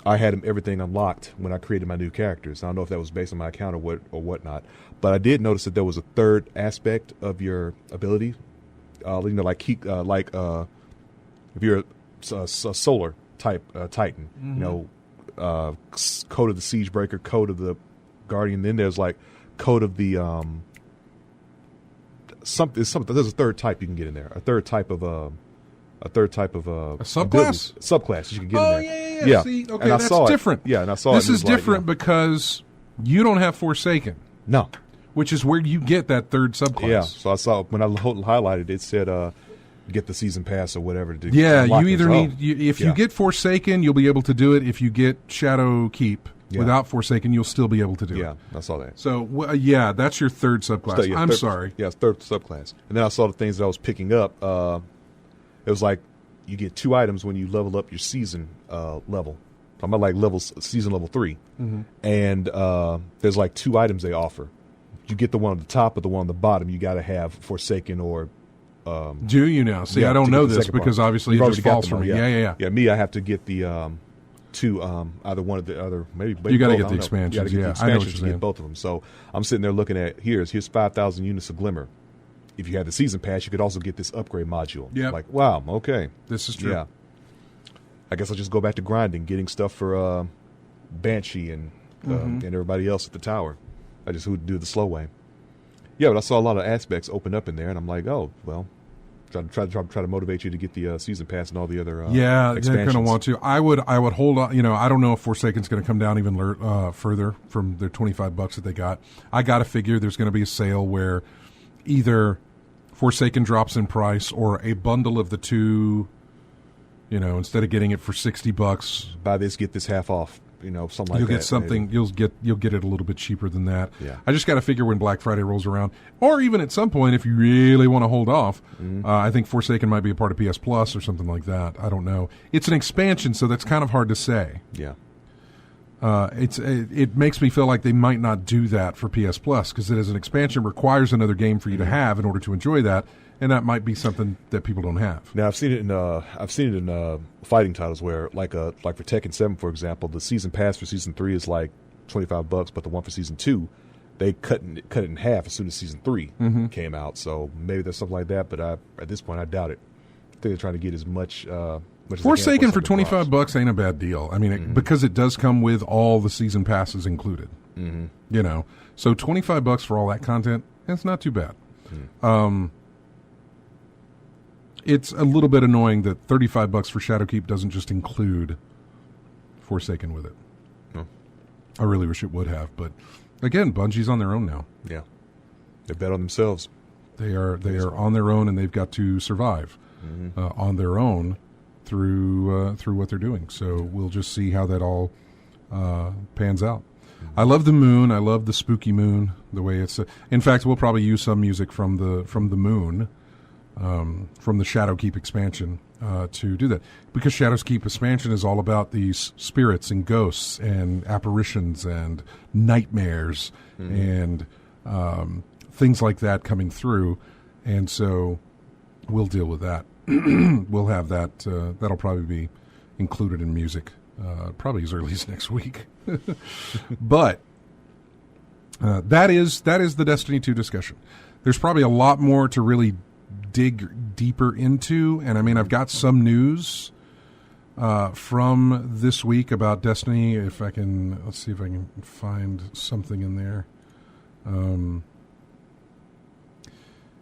I had everything unlocked when I created my new characters. I don't know if that was based on my account or whatnot, but I did notice that there was a third aspect of your ability. Like if you're a solar type Titan, code of the Siegebreaker, code of the Guardian. Then there's like code of the something. There's a third type you can get in there. A third type of a subclass? Subclass you can get in there. Yeah. See, okay, and that's different. Yeah, and I saw this is different because you don't have Forsaken. No. Which is where you get that third subclass. Yeah, so I saw when I highlighted it said get the season pass or whatever. You either need if you get Forsaken, you'll be able to do it. If you get Shadow Keep without Forsaken, you'll still be able to do it. Yeah, I saw that. So that's your third subclass. I'm sorry. Yeah, it's third subclass. And then I saw the things that I was picking up. It was like you get 2 items when you level up your season level. I'm at like season level 3, and there's like 2 items they offer you get the one on the top or the one on the bottom, you got to have Forsaken or. Do you now? See, I don't know this because obviously it just falls for me. Yeah. Yeah, me, I have to get the two, either one of the other, maybe. You got to get the expansions. You got to get the expansions to get both of them. So I'm sitting there looking at here's 5,000 units of Glimmer. If you had the season pass, you could also get this upgrade module. Yeah. Like, wow, okay, this is true. Yeah. I guess I'll just go back to grinding, getting stuff for Banshee and everybody else at the tower. I just would do the slow way. Yeah, but I saw a lot of aspects open up in there, and I'm like, oh, well, try to motivate you to get the season pass and all the other expansions. They're going to want to. I would hold on. You know, I don't know if Forsaken's going to come down even further from their $25 that they got. I got to figure there's going to be a sale where either Forsaken drops in price or a bundle of the two. You know, instead of getting it for $60, buy this, get this half off. You know, something like that. You'll get something. Maybe. You'll get it a little bit cheaper than that. Yeah. I just got to figure when Black Friday rolls around, or even at some point if you really want to hold off. I think Forsaken might be a part of PS Plus or something like that. I don't know. It's an expansion, so that's kind of hard to say. Yeah. It makes me feel like they might not do that for PS Plus because it as an expansion requires another game for you to have in order to enjoy that. And that might be something that people don't have. Now I've seen it in fighting titles where like for Tekken 7, for example, the season pass for season 3 is like $25, but the one for season 2, they cut it in half as soon as season 3 came out. So maybe there's something like that, but at this point I doubt it. I think they're trying to get as much. Forsaken for $25 ain't a bad deal. I mean, because it does come with all the season passes included. You know, so $25 for all that content, it's not too bad. It's a little bit annoying that $35 for Shadowkeep doesn't just include Forsaken with it. No. I really wish it would have, but again, Bungie's on their own now. Yeah, they bet on themselves. They are on their own, and they've got to survive on their own through what they're doing. So we'll just see how that all pans out. I love the moon. I love the spooky moon. The way it's. In fact, we'll probably use some music from the moon. From the Shadowkeep expansion to do that. Because Shadowkeep expansion is all about these spirits and ghosts and apparitions and nightmares and things like that coming through. And so we'll deal with that. We'll have that. That'll probably be included in music probably as early as next week. But that is the Destiny 2 discussion. There's probably a lot more to really dig deeper into, and I mean, I've got some news from this week about Destiny. Let's see if I can find something in there.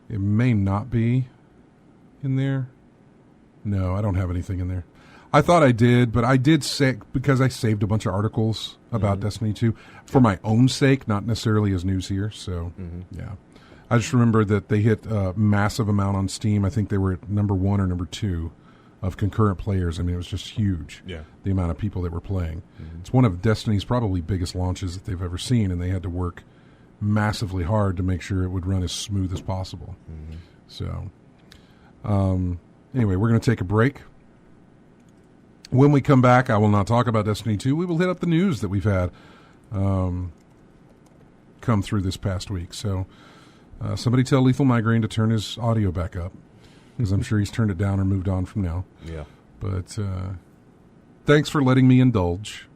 It may not be in there. No, I don't have anything in there. I thought I did, but I did say, because I saved a bunch of articles about Destiny 2 for my own sake, not necessarily as news here. So, yeah. I just remember that they hit a massive amount on Steam. I think they were at number 1 or number 2 of concurrent players. I mean, it was just huge, the amount of people that were playing. It's one of Destiny's probably biggest launches that they've ever seen, and they had to work massively hard to make sure it would run as smooth as possible. So, anyway, we're going to take a break. When we come back, I will not talk about Destiny 2. We will hit up the news that we've had come through this past week. So, somebody tell Lethal Migraine to turn his audio back up, because I'm sure he's turned it down or moved on from now. Yeah. But thanks for letting me indulge.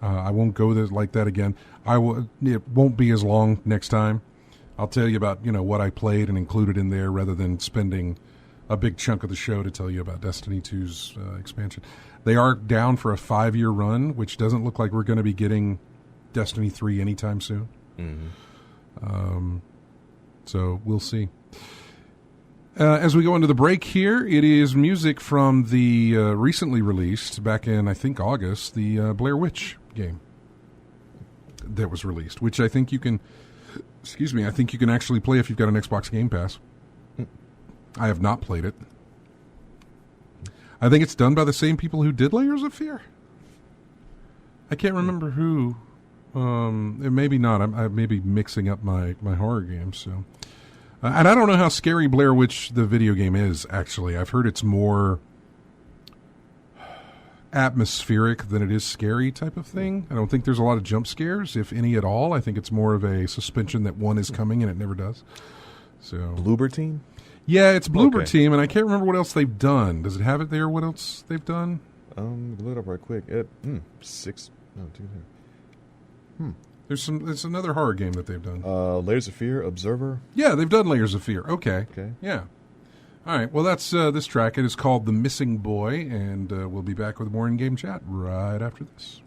I won't go there like that again. It won't be as long next time. I'll tell you about what I played and included in there, rather than spending a big chunk of the show to tell you about Destiny 2's expansion. They are down for a 5-year run, which doesn't look like we're going to be getting Destiny 3 anytime soon. So we'll see. As we go into the break here, it is music from the recently released, back in, I think, August, the Blair Witch game that was released, which I think you can, I think you can actually play if you've got an Xbox Game Pass. I have not played it. I think it's done by the same people who did Layers of Fear. I can't remember who. It maybe not. I may be mixing up my horror games. So, and I don't know how scary Blair Witch the video game is. Actually, I've heard it's more atmospheric than it is scary type of thing. I don't think there's a lot of jump scares, if any at all. I think it's more of a suspension that one is coming and it never does. So Bloober Team? Yeah, it's Bloober Okay. Team, and I can't remember what else they've done. Does it have it there? What else they've done? Look it up right quick. 6. No, 2. There's another horror game that they've done. Layers of Fear, Observer. Yeah, they've done Layers of Fear. Okay. Okay. Yeah. All right. Well, that's this track. It is called The Missing Boy, and we'll be back with more in-game chat right after this.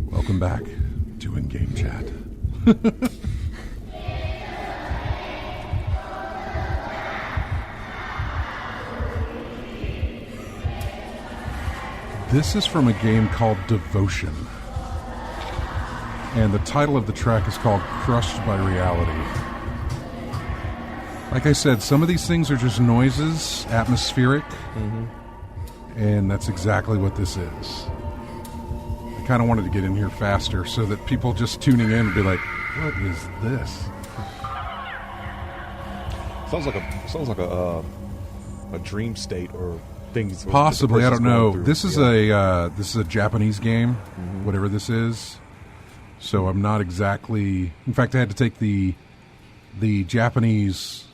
Welcome back to In-Game Chat. This is from a game called Devotion. And the title of the track is called Crushed by Reality. Like I said, some of these things are just noises, atmospheric, and that's exactly what this is. I kind of wanted to get in here faster so that people just tuning in would be like, what is this? Sounds like a dream state or things. Possibly, I don't know. Through. This is a Japanese game, whatever this is. So I'm not exactly. In fact, I had to take the Japanese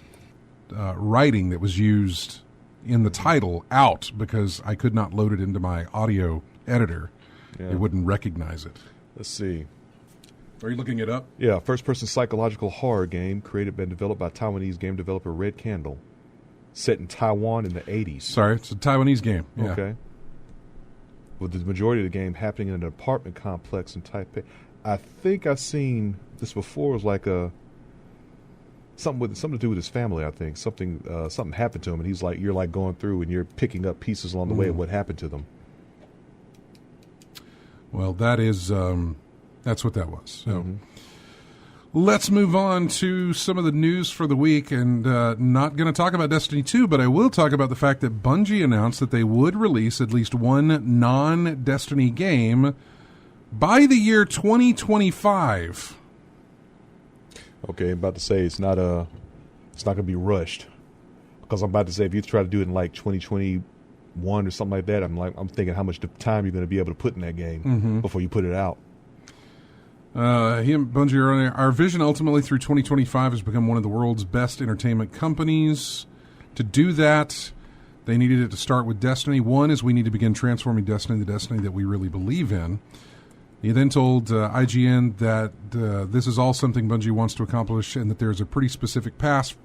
writing that was used in the title out because I could not load it into my audio editor. Yeah. It wouldn't recognize it. Let's see. Are you looking it up? Yeah, first-person psychological horror game created and developed by Taiwanese game developer Red Candle, set in Taiwan in the 80s. Sorry, it's a Taiwanese game. Yeah. Okay. With the majority of the game happening in an apartment complex in Taipei. I think I've seen this before. It was like something to do with his family. I think something happened to him, and you're like going through and you're picking up pieces along the way of what happened to them. Well, that's what that was. So let's move on to some of the news for the week, and not going to talk about Destiny 2, but I will talk about the fact that Bungie announced that they would release at least one non-Destiny game by the year 2025. Okay, I'm about to say it's not going to be rushed, because I'm about to say if you try to do it in like 2021 or something like that, I'm thinking how much time you're going to be able to put in that game before you put it out. He and Bungie are on our vision ultimately through 2025 has become one of the world's best entertainment companies. To do that, they needed it to start with Destiny. One is we need to begin transforming Destiny, the Destiny that we really believe in. He then told IGN that this is all something Bungie wants to accomplish and that there's a pretty specific path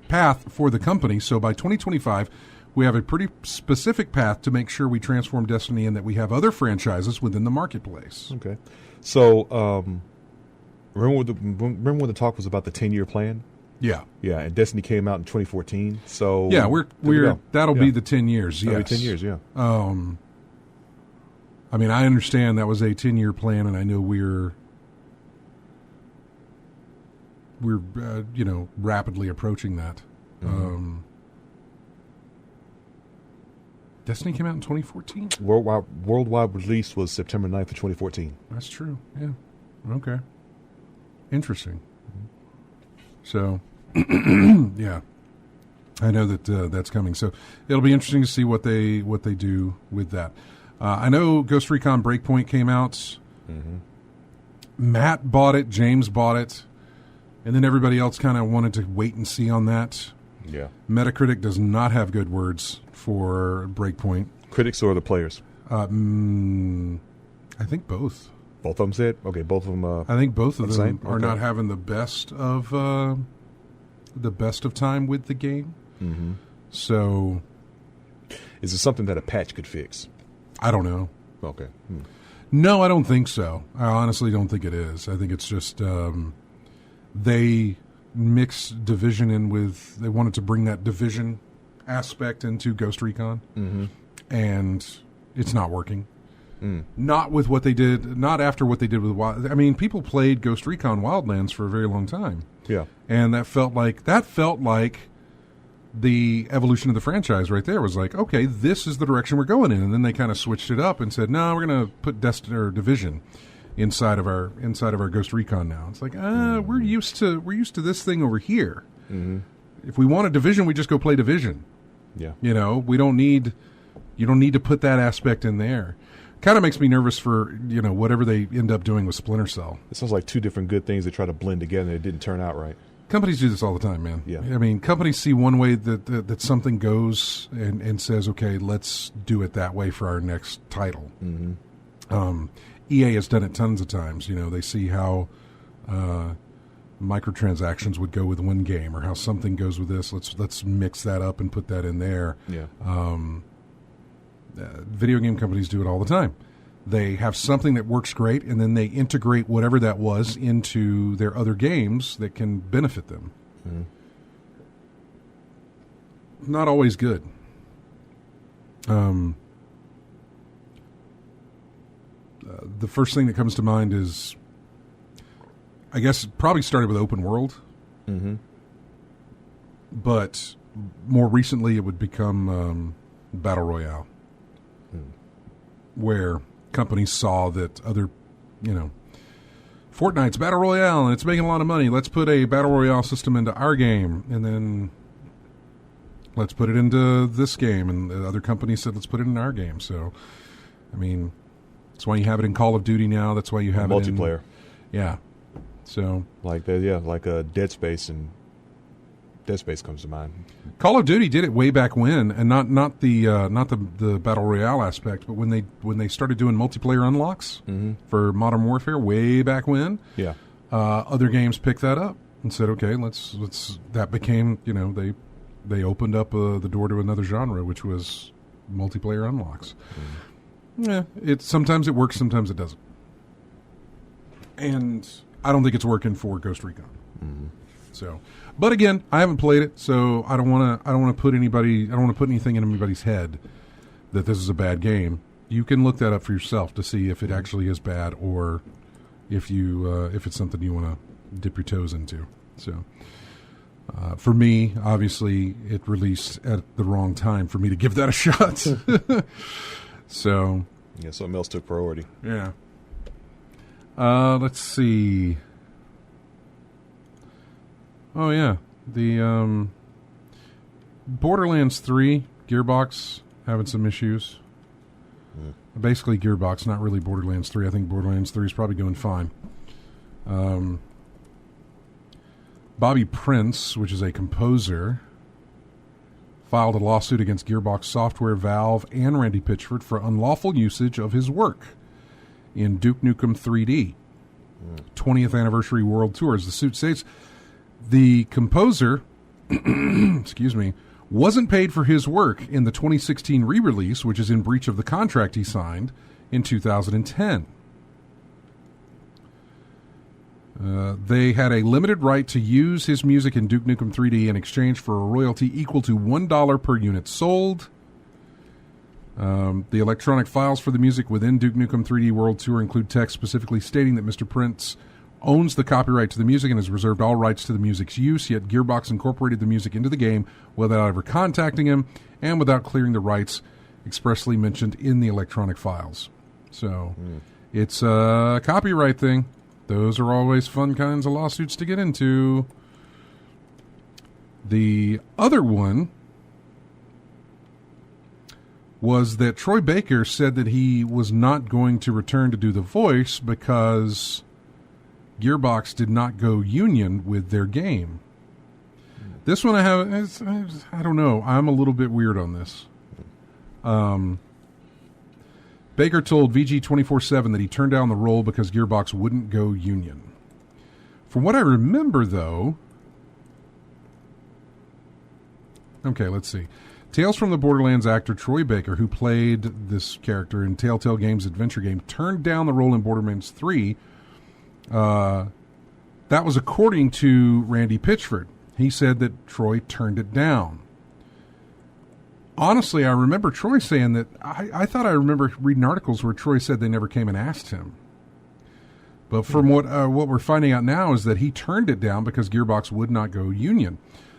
for the company. So by 2025, we have a pretty specific path to make sure we transform Destiny and that we have other franchises within the marketplace. Okay. So remember when the talk was about the 10-year plan? Yeah. Yeah, and Destiny came out in 2014. So yeah, that'll be the 10 years. That'll yes. be 10 years, yeah. I mean, I understand that was a 10-year plan, and I know we're rapidly approaching that. Destiny came out in 2014? Worldwide release was September 9th of 2014. That's true, yeah. Okay. Interesting. So, yeah. I know that that's coming. So it'll be interesting to see what they do with that. I know Ghost Recon Breakpoint came out. Matt bought it. James bought it. And then everybody else kind of wanted to wait and see on that. Yeah. Metacritic does not have good words for Breakpoint. Critics or the players? I think both. Both of them said? Okay, both of them. I think both of them are okay. not having the best of time with the game. So, is it something that a patch could fix? I don't know. Okay. No, I don't think so. I honestly don't think it is. I think it's just they mixed Division in with. They wanted to bring that Division aspect into Ghost Recon, and it's not working. Not with what they did. Not after what they did with Wild. I mean, people played Ghost Recon Wildlands for a very long time. Yeah, and that felt like the evolution of the franchise right there was like, okay, this is the direction we're going in, and then they kind of switched it up and said, no, we're going to put Destiny or Division inside of our Ghost Recon now. It's like, we're used to this thing over here. If we want a Division, we just go play Division. Yeah, you don't need to put that aspect in there. Kind of makes me nervous for whatever they end up doing with Splinter Cell. It sounds like two different good things that try to blend together and it didn't turn out right. Companies do this all the time, man. Yeah. I mean, companies see one way that something goes and says, okay, let's do it that way for our next title. EA has done it tons of times. They see how microtransactions would go with one game, or how something goes with this. Let's mix that up and put that in there. Yeah. Video game companies do it all the time. They have something that works great, and then they integrate whatever that was into their other games that can benefit them. Not always good. The first thing that comes to mind is, I guess, it probably started with open world. But more recently, it would become Battle Royale. Where companies saw that other, Fortnite's Battle Royale and it's making a lot of money. Let's put a Battle Royale system into our game, and then let's put it into this game. And the other companies said, let's put it in our game. So, I mean, that's why you have it in Call of Duty now. That's why you have multiplayer. Yeah. So, like that, yeah, like Dead Space, and Dead Space comes to mind. Call of Duty did it way back when, and not the Battle Royale aspect, but when they started doing multiplayer unlocks for Modern Warfare way back when. Yeah. Other games picked that up and said, okay, let's that became, they opened up the door to another genre, which was multiplayer unlocks. Yeah, sometimes it works, sometimes it doesn't. And I don't think it's working for Ghost Recon. So, but again, I haven't played it, so I don't want to put anything in anybody's head that this is a bad game. You can look that up for yourself to see if it actually is bad or if it's something you want to dip your toes into. So, for me, obviously, it released at the wrong time for me to give that a shot. So, yeah, something else took priority. Yeah. Let's see. Oh yeah, the Borderlands 3 Gearbox having some issues. Basically Gearbox, not really Borderlands 3. I think Borderlands 3 is probably going fine. Bobby Prince, which is a composer, filed a lawsuit against Gearbox Software, Valve, and Randy Pitchford for unlawful usage of his work in Duke Nukem 3D 20th Anniversary World Tours. The suit states the composer excuse me, wasn't paid for his work in the 2016 re-release, which is in breach of the contract he signed in 2010. They had a limited right to use his music in Duke Nukem 3D in exchange for a royalty equal to $1 per unit sold. The electronic files for the music within Duke Nukem 3D World Tour include text specifically stating that Mr. Prince owns the copyright to the music and has reserved all rights to the music's use, yet Gearbox incorporated the music into the game without ever contacting him and without clearing the rights expressly mentioned in the electronic files. So it's a copyright thing. Those are always fun kinds of lawsuits to get into. The other one was that Troy Baker said that he was not going to return to do the voice because Gearbox did not go union with their game. This one I don't know. I'm a little bit weird on this. Baker told VG247 that he turned down the role because Gearbox wouldn't go union. From what I remember, though... Okay, let's see. Tales from the Borderlands actor Troy Baker, who played this character in Telltale Games' adventure game, turned down the role in Borderlands 3. That was according to Randy Pitchford. He said that Troy turned it down. Honestly, I remember Troy saying that. I thought I remember reading articles where Troy said they never came and asked him. But from what we're finding out now is that he turned it down because Gearbox would not go union.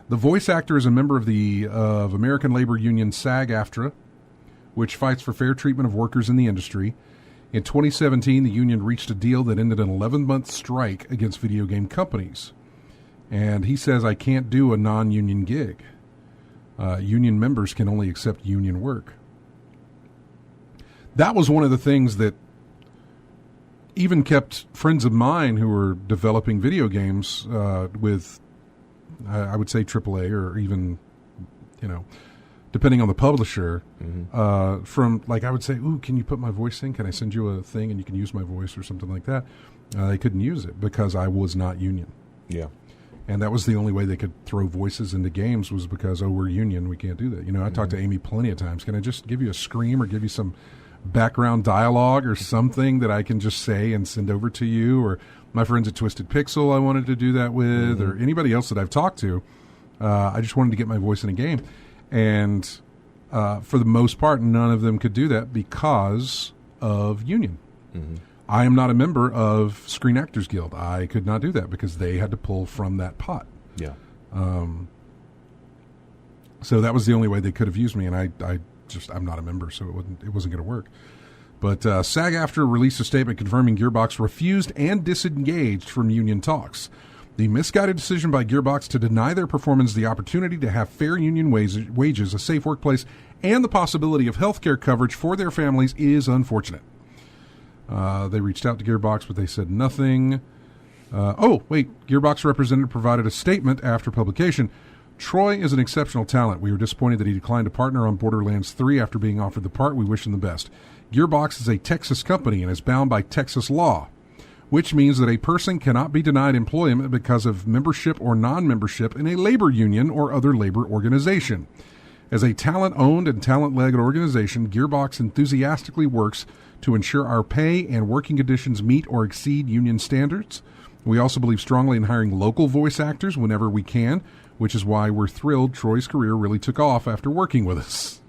The voice actor is a member of the American labor union SAG-AFTRA, which fights for fair treatment of workers in the industry. In 2017, the union reached a deal that ended an 11-month strike against video game companies. And he says, I can't do a non-union gig. Union members can only accept union work. That was one of the things that even kept friends of mine who were developing video games with, I would say, AAA or even, depending on the publisher, from, like, I would say, ooh, can you put my voice in? Can I send you a thing and you can use my voice or something like that? They couldn't use it because I was not union. Yeah. And that was the only way they could throw voices into games was because, we're union, we can't do that. I talked to Amy plenty of times. Can I just give you a scream or give you some background dialogue or something that I can just say and send over to you? Or my friends at Twisted Pixel I wanted to do that with, or anybody else that I've talked to. I just wanted to get my voice in a game. And for the most part, none of them could do that because of union. I am not a member of Screen Actors Guild. I could not do that because they had to pull from that pot. Yeah. So that was the only way they could have used me, and I'm not a member, so it wasn't going to work. But SAG-AFTRA released a statement confirming Gearbox refused and disengaged from union talks. The misguided decision by Gearbox to deny their performers the opportunity to have fair union wages, a safe workplace, and the possibility of health care coverage for their families is unfortunate. They reached out to Gearbox, but they said nothing. Gearbox representative provided a statement after publication. Troy is an exceptional talent. We were disappointed that he declined to partner on Borderlands 3 after being offered the part. We wish him the best. Gearbox is a Texas company and is bound by Texas law, which means that a person cannot be denied employment because of membership or non-membership in a labor union or other labor organization. As a talent-owned and talent-led organization, Gearbox enthusiastically works to ensure our pay and working conditions meet or exceed union standards. We also believe strongly in hiring local voice actors whenever we can, which is why we're thrilled Troy's career really took off after working with us.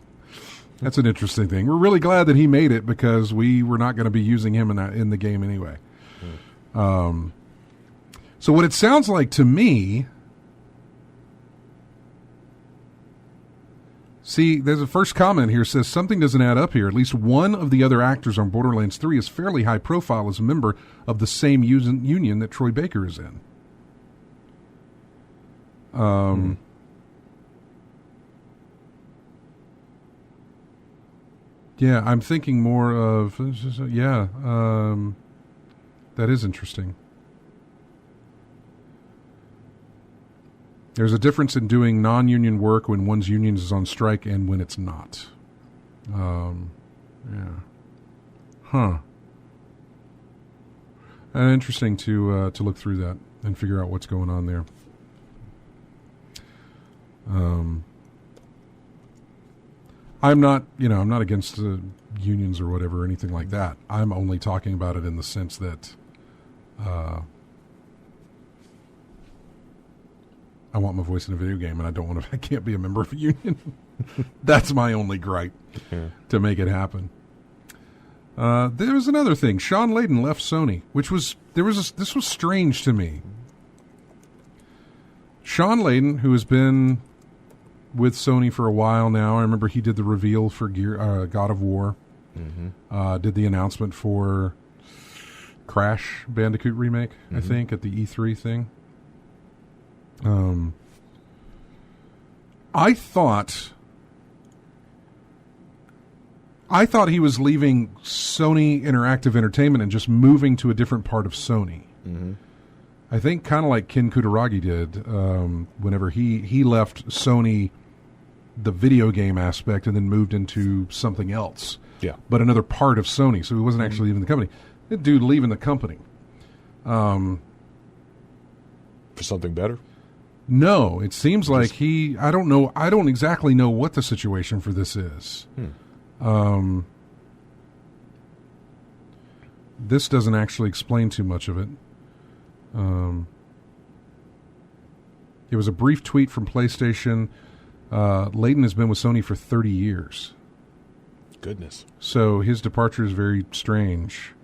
That's an interesting thing. We're really glad that he made it because we were not going to be using him in the game anyway. So what it sounds like to me... See, there's a first comment here says something doesn't add up here. At least one of the other actors on Borderlands 3 is fairly high profile as a member of the same union that Troy Baker is in. Yeah, I'm thinking more of, that is interesting. There's a difference in doing non-union work when one's union is on strike and when it's not. Interesting to look through that and figure out what's going on there. I'm not against the unions or whatever or anything like that. I'm only talking about it in the sense that I want my voice in a video game, and I can't be a member of a union. That's my only gripe to make it happen. There was another thing. Sean Layden left Sony, this was strange to me. Sean Layden, who has been with Sony for a while now, I remember he did the reveal for God of War, did the announcement for Crash Bandicoot remake, I think, at the E3 thing. I thought he was leaving Sony Interactive Entertainment and just moving to a different part of Sony. I think kind of like Ken Kutaragi did whenever he left Sony, the video game aspect, and then moved into something else. Yeah, but another part of Sony, so he wasn't actually leaving the company. That dude leaving the company for something better. No, it seems like I don't know. I don't exactly know what the situation for this is. This doesn't actually explain too much of it. It was a brief tweet from PlayStation. Layden has been with Sony for 30 years. Goodness. So his departure is very strange.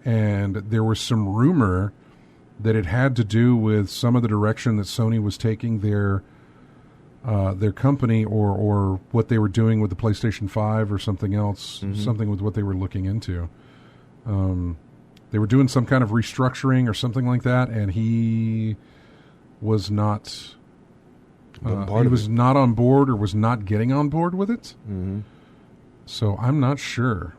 And there was some rumor that it had to do with some of the direction that Sony was taking their company or what they were doing with the PlayStation 5 or something else, something with what they were looking into. They were doing some kind of restructuring or something like that, and he was not not on board or was not getting on board with it. So I'm not sure.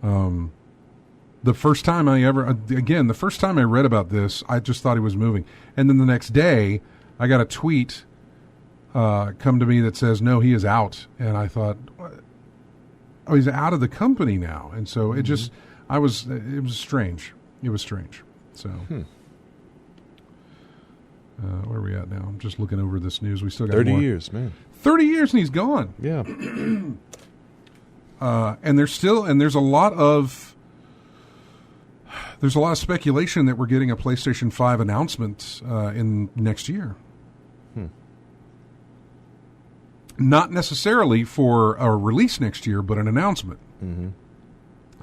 The first time I read about this, I just thought he was moving. And then the next day, I got a tweet come to me that says, no, he is out. And I thought, oh, he's out of the company now. And so it was strange. It was strange. So where are we at now? I'm just looking over this news. We still got 30 more. years, man. 30 years and he's gone. Yeah. And there's a lot of speculation that we're getting a PlayStation 5 announcement in next year. Not necessarily for a release next year, but an announcement.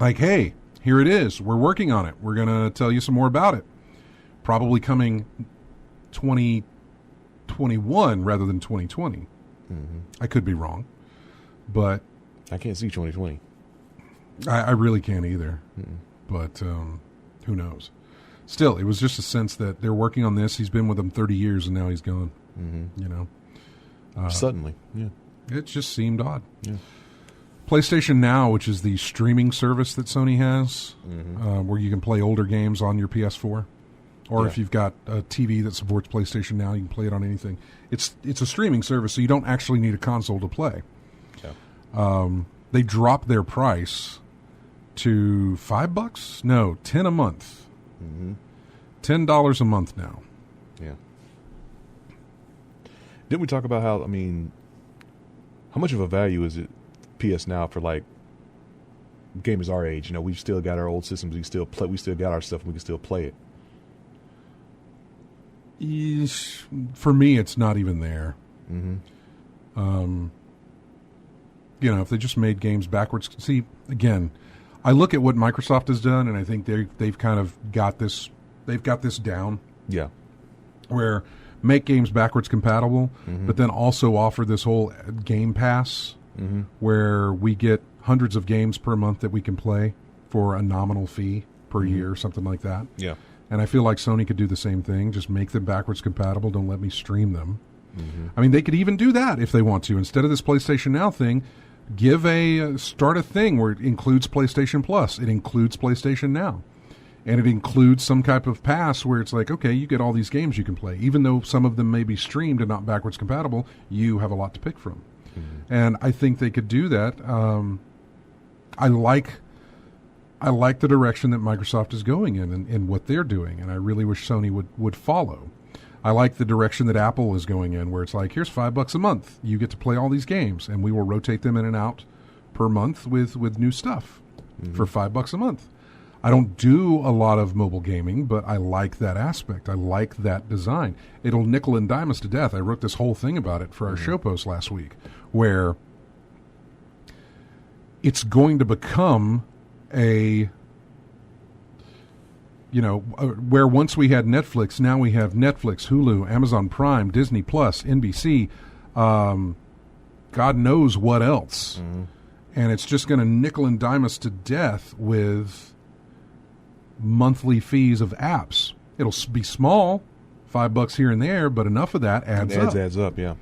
Like, hey, here it is. We're working on it. We're going to tell you some more about it. Probably coming 2021 rather than 2020. I could be wrong, but I can't see 2020. I really can't either. But who knows? Still, it was just a sense that they're working on this. He's been with them 30 years, and now he's gone. You know, suddenly, yeah. It just seemed odd. Yeah. PlayStation Now, which is the streaming service that Sony has, where you can play older games on your PS4, or if you've got a TV that supports PlayStation Now, you can play it on anything. It's a streaming service, so you don't actually need a console to play. Yeah. They dropped their price to $5? No, $10 a month. $10 a month now. Yeah. Didn't we talk about how much of a value is it PS Now for like gamers our age. We've still got our old systems. We still got our stuff, and we can still play it. For me, it's not even there. Mm-hmm. If they just made games backwards. See, again, I look at what Microsoft has done, and I think they've kind of got this. They've got this down. Yeah. Where make games backwards compatible, but then also offer this whole Game Pass, where we get hundreds of games per month that we can play for a nominal fee per year, something like that. Yeah. And I feel like Sony could do the same thing. Just make them backwards compatible. Don't let me stream them. I mean, they could even do that if they want to. Instead of this PlayStation Now thing, start a thing where it includes PlayStation Plus. It includes PlayStation Now. And it includes some type of pass where it's like, okay, you get all these games you can play. Even though some of them may be streamed and not backwards compatible, you have a lot to pick from. And I think they could do that. I like the direction that Microsoft is going in what they're doing, and I really wish Sony would follow. I like the direction that Apple is going in, where it's like, here's $5 a month. You get to play all these games, and we will rotate them in and out per month with new stuff for $5 a month. I don't do a lot of mobile gaming, but I like that aspect. I like that design. It'll nickel and dime us to death. I wrote this whole thing about it for our show post last week, where it's going to become where once we had Netflix, now we have Netflix, Hulu, Amazon Prime, Disney Plus, NBC, God knows what else. And it's just going to nickel and dime us to death with monthly fees of apps. It'll be small, $5 here and there, but enough of that adds up. Adds up, yeah.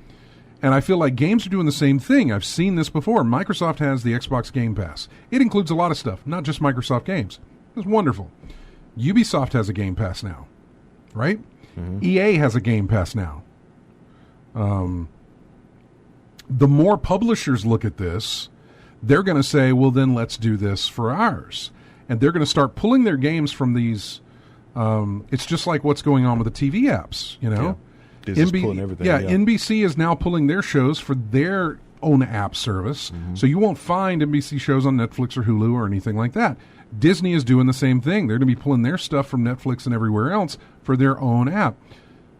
And I feel like games are doing the same thing. I've seen this before. Microsoft has the Xbox Game Pass. It includes a lot of stuff, not just Microsoft games. It's wonderful. Ubisoft has a Game Pass now, right? EA has a Game Pass now. The more publishers look at this, they're going to say, well, then let's do this for ours. And they're going to start pulling their games from these. It's just like what's going on with the TV apps, Yeah. Disney's pulling everything. Yeah, NBC is now pulling their shows for their own app service. So you won't find NBC shows on Netflix or Hulu or anything like that. Disney is doing the same thing. They're going to be pulling their stuff from Netflix and everywhere else for their own app.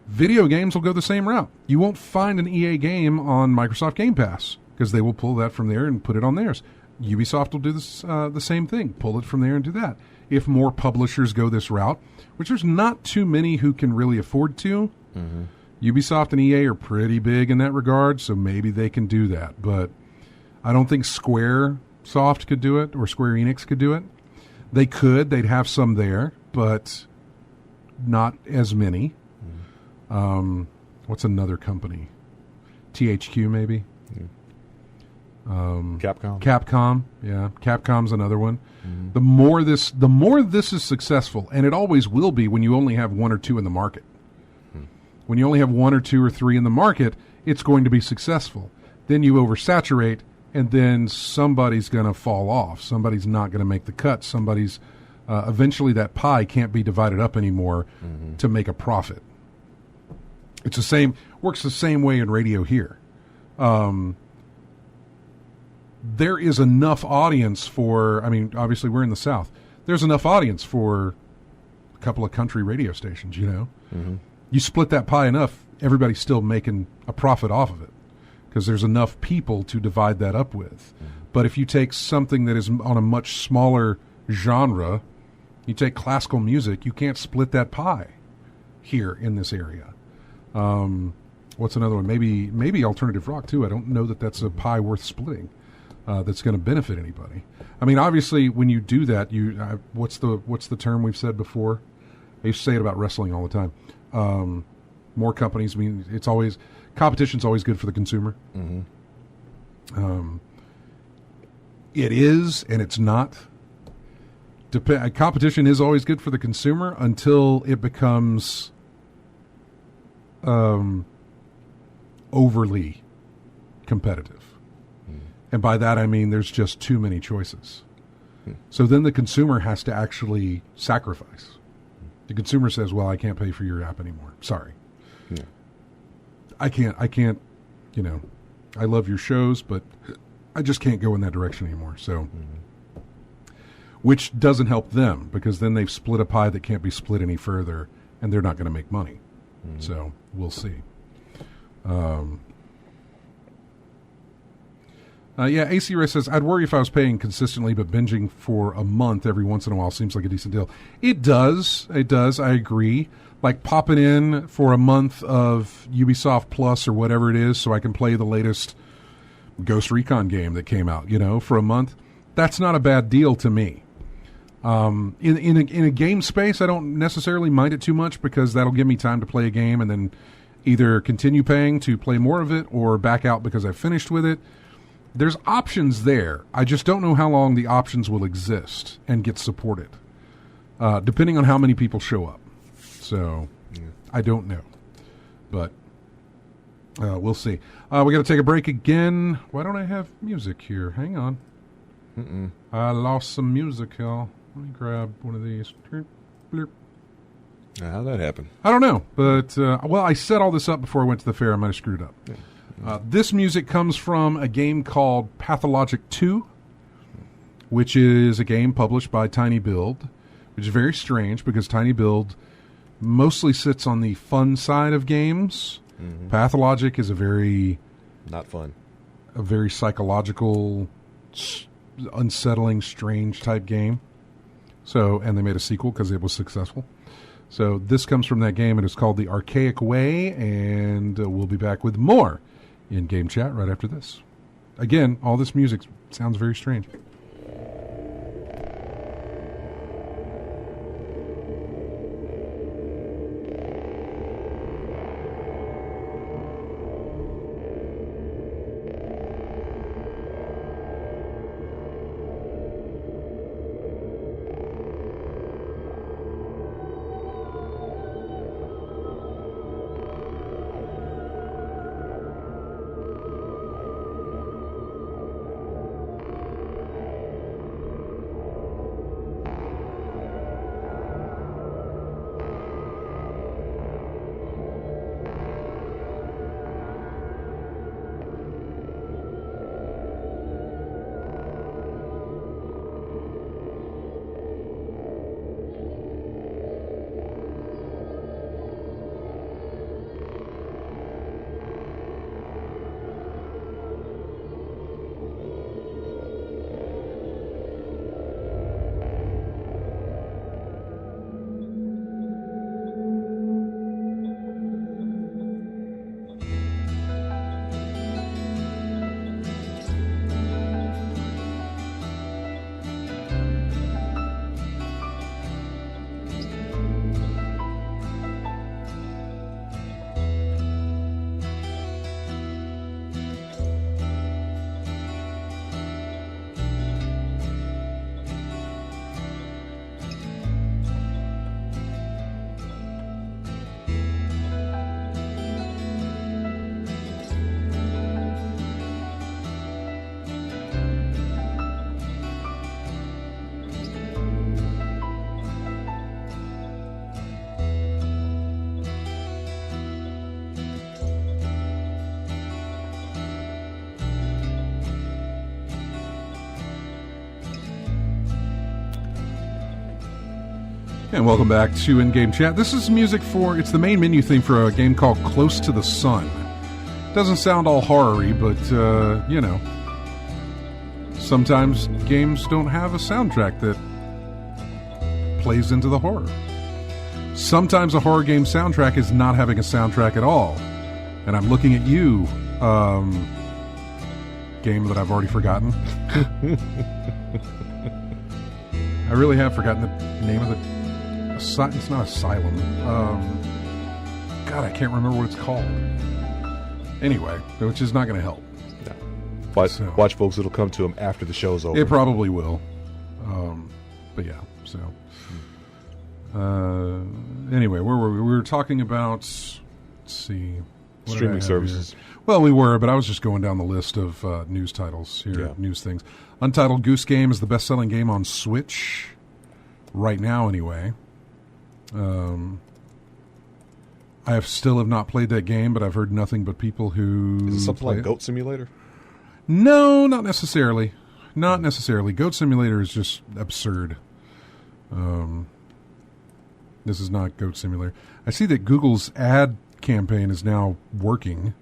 Video games will go the same route. You won't find an EA game on Microsoft Game Pass because they will pull that from there and put it on theirs. Ubisoft will do this, the same thing, pull it from there and do that. If more publishers go this route, which there's not too many who can really afford to, Ubisoft and EA are pretty big in that regard, so maybe they can do that. But I don't think Squaresoft could do it or Square Enix could do it. They could. They'd have some there, but not as many. What's another company? THQ maybe? Capcom, yeah. Capcom's another one. The more this is successful, and it always will be when you only have one or two in the market. When you only have one or two or three in the market, it's going to be successful. Then you oversaturate, and then somebody's going to fall off. Somebody's not going to make the cut. Somebody's eventually that pie can't be divided up anymore to make a profit. It's the same. Works the same way in radio here. There is enough audience for. I mean, obviously we're in the South. There's enough audience for a couple of country radio stations. You split that pie enough, everybody's still making a profit off of it because there's enough people to divide that up with. But if you take something that is on a much smaller genre, you take classical music, you can't split that pie here in this area. What's another one? Maybe alternative rock too. I don't know that that's a pie worth splitting. That's going to benefit anybody. I mean, obviously, when you do that, what's the term we've said before? I used to say it about wrestling all the time. More companies. I mean, competition's always good for the consumer. It is, and it's not. Competition is always good for the consumer until it becomes overly competitive. And by that I mean there's just too many choices. So then the consumer has to actually sacrifice. The consumer says, well, I can't pay for your app anymore. Sorry. Yeah. I can't, I love your shows, but I just can't go in that direction anymore. So which doesn't help them because then they've split a pie that can't be split any further, and they're not going to make money. So we'll see. AC Ray says, I'd worry if I was paying consistently, but binging for a month every once in a while seems like a decent deal. It does. I agree. Like popping in for a month of Ubisoft Plus or whatever it is so I can play the latest Ghost Recon game that came out, for a month. That's not a bad deal to me. In a game space, I don't necessarily mind it too much because that'll give me time to play a game and then either continue paying to play more of it or back out because I've finished with it. There's options there. I just don't know how long the options will exist and get supported, depending on how many people show up. So, I don't know. But we'll see. We got to take a break again. Why don't I have music here? Hang on. I lost some music, y'all. Let me grab one of these. How'd that happen? I don't know. But, I set all this up before I went to the fair. I might have screwed up. Yeah. This music comes from a game called Pathologic 2, which is a game published by Tiny Build, which is very strange because Tiny Build mostly sits on the fun side of games. Pathologic is a very... not fun. A very psychological, unsettling, strange type game. So, and they made a sequel because it was successful. So this comes from that game, and it's called The Archaic Way, and we'll be back with more in Game Chat right after this. Again, all this music sounds very strange. And welcome back to In-Game Chat. This is music it's the main menu theme for a game called Close to the Sun. Doesn't sound all horror-y, but, sometimes games don't have a soundtrack that plays into the horror. Sometimes a horror game soundtrack is not having a soundtrack at all. And I'm looking at you, game that I've already forgotten. I really have forgotten the name of the... It's not Asylum. God, I can't remember what it's called. Anyway, which is not going to help. No. Watch, folks. It'll come to them after the show's over. It probably will. But yeah, so... anyway, where were we? We were talking about... Let's see... Streaming services. Here? Well, we were, but I was just going down the list of news titles here, news things. Untitled Goose Game is the best-selling game on Switch. Right now, anyway. I still have not played that game, but I've heard nothing but people who... Is it something like Goat Simulator? No, not necessarily. not necessarily. Goat Simulator is just absurd. This is not Goat Simulator. I see that Google's ad campaign is now working.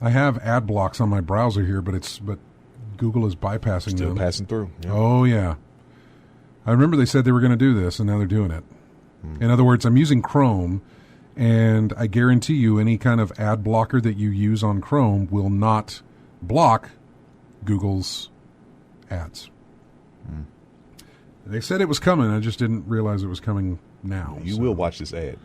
I have ad blocks on my browser here, but Google is bypassing them. Still passing through. Yeah. Oh, yeah. I remember they said they were going to do this, and now they're doing it. In other words, I'm using Chrome, and I guarantee you any kind of ad blocker that you use on Chrome will not block Google's ads. They said it was coming. I just didn't realize it was coming now. You will watch this ad.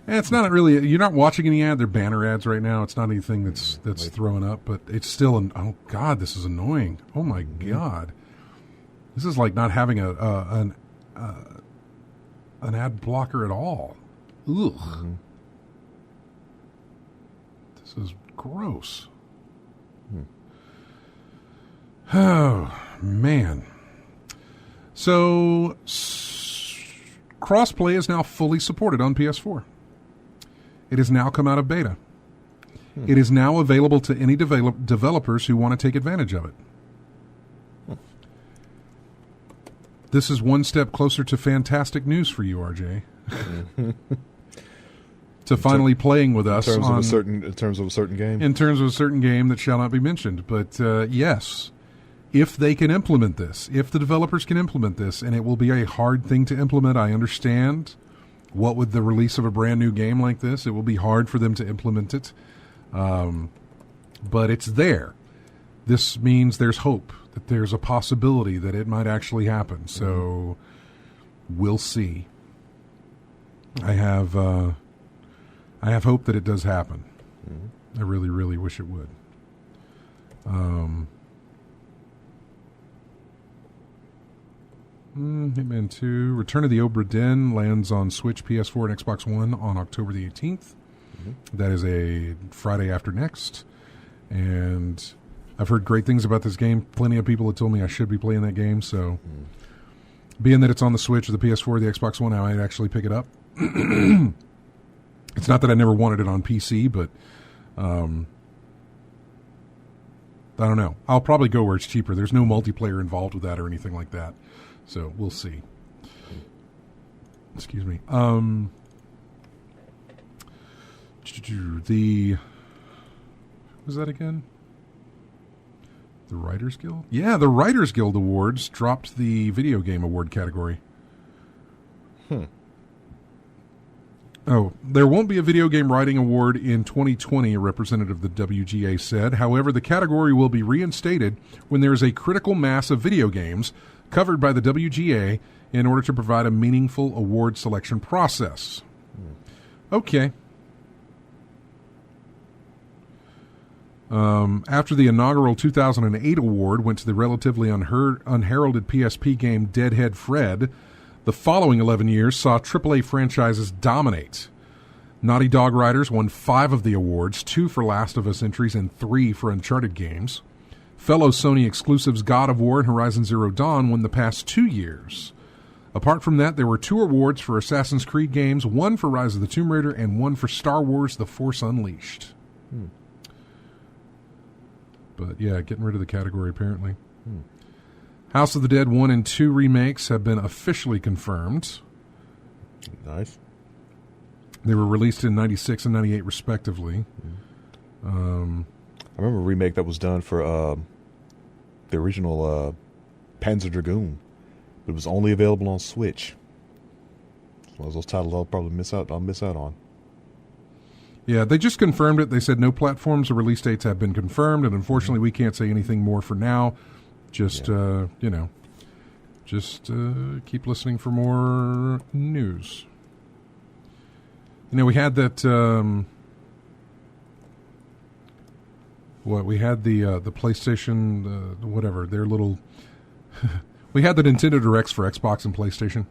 And it's not really, you're not watching any ad. They're banner ads right now. It's not anything that's throwing up, but it's still, oh God, this is annoying. Oh my God. This is like not having an ad blocker at all. Ugh. This is gross. Oh, man. So, crossplay is now fully supported on PS4. It has now come out of beta. It is now available to any developers who want to take advantage of it. This is one step closer to fantastic news for you, RJ. To finally playing with us in terms of a certain game. In terms of a certain game that shall not be mentioned, but yes, if they can implement this, if the developers can implement this, and it will be a hard thing to implement, I understand. What with the release of a brand new game like this, it will be hard for them to implement it, but it's there. This means there's hope, that there's a possibility that it might actually happen. So we'll see. I have hope that it does happen. I really, really wish it would. Hitman 2. Return of the Obra Dinn lands on Switch, PS4, and Xbox One on October the 18th. That is a Friday after next. And I've heard great things about this game. Plenty of people have told me I should be playing that game. So being that it's on the Switch, or the PS4, or the Xbox One, I might actually pick it up. It's not that I never wanted it on PC, but I don't know. I'll probably go where it's cheaper. There's no multiplayer involved with that or anything like that. So we'll see. Excuse me. What was that again? The Writers Guild? Yeah, the Writers Guild Awards dropped the video game award category. Oh, there won't be a video game writing award in 2020, a representative of the WGA said. However, the category will be reinstated when there is a critical mass of video games covered by the WGA in order to provide a meaningful award selection process. Okay. After the inaugural 2008 award went to the relatively unheralded PSP game Deadhead Fred, the following 11 years saw AAA franchises dominate. Naughty Dog writers won 5 of the awards, 2 for Last of Us entries and 3 for Uncharted games. Fellow Sony exclusives God of War and Horizon Zero Dawn won the past 2 years. Apart from that, there were 2 awards for Assassin's Creed games, 1 for Rise of the Tomb Raider, and 1 for Star Wars The Force Unleashed. But yeah, getting rid of the category apparently. House of the Dead 1 and 2 remakes have been officially confirmed. Nice. They were released in 96 and 98 respectively. I remember a remake that was done for the original Panzer Dragoon. It was only available on Switch. One of those titles I'll probably miss out on. Yeah, they just confirmed it. They said no platforms or release dates have been confirmed, and unfortunately we can't say anything more for now. Just, keep listening for more news. We had that, we had the PlayStation, whatever, their little, we had the Nintendo Directs for Xbox and PlayStation,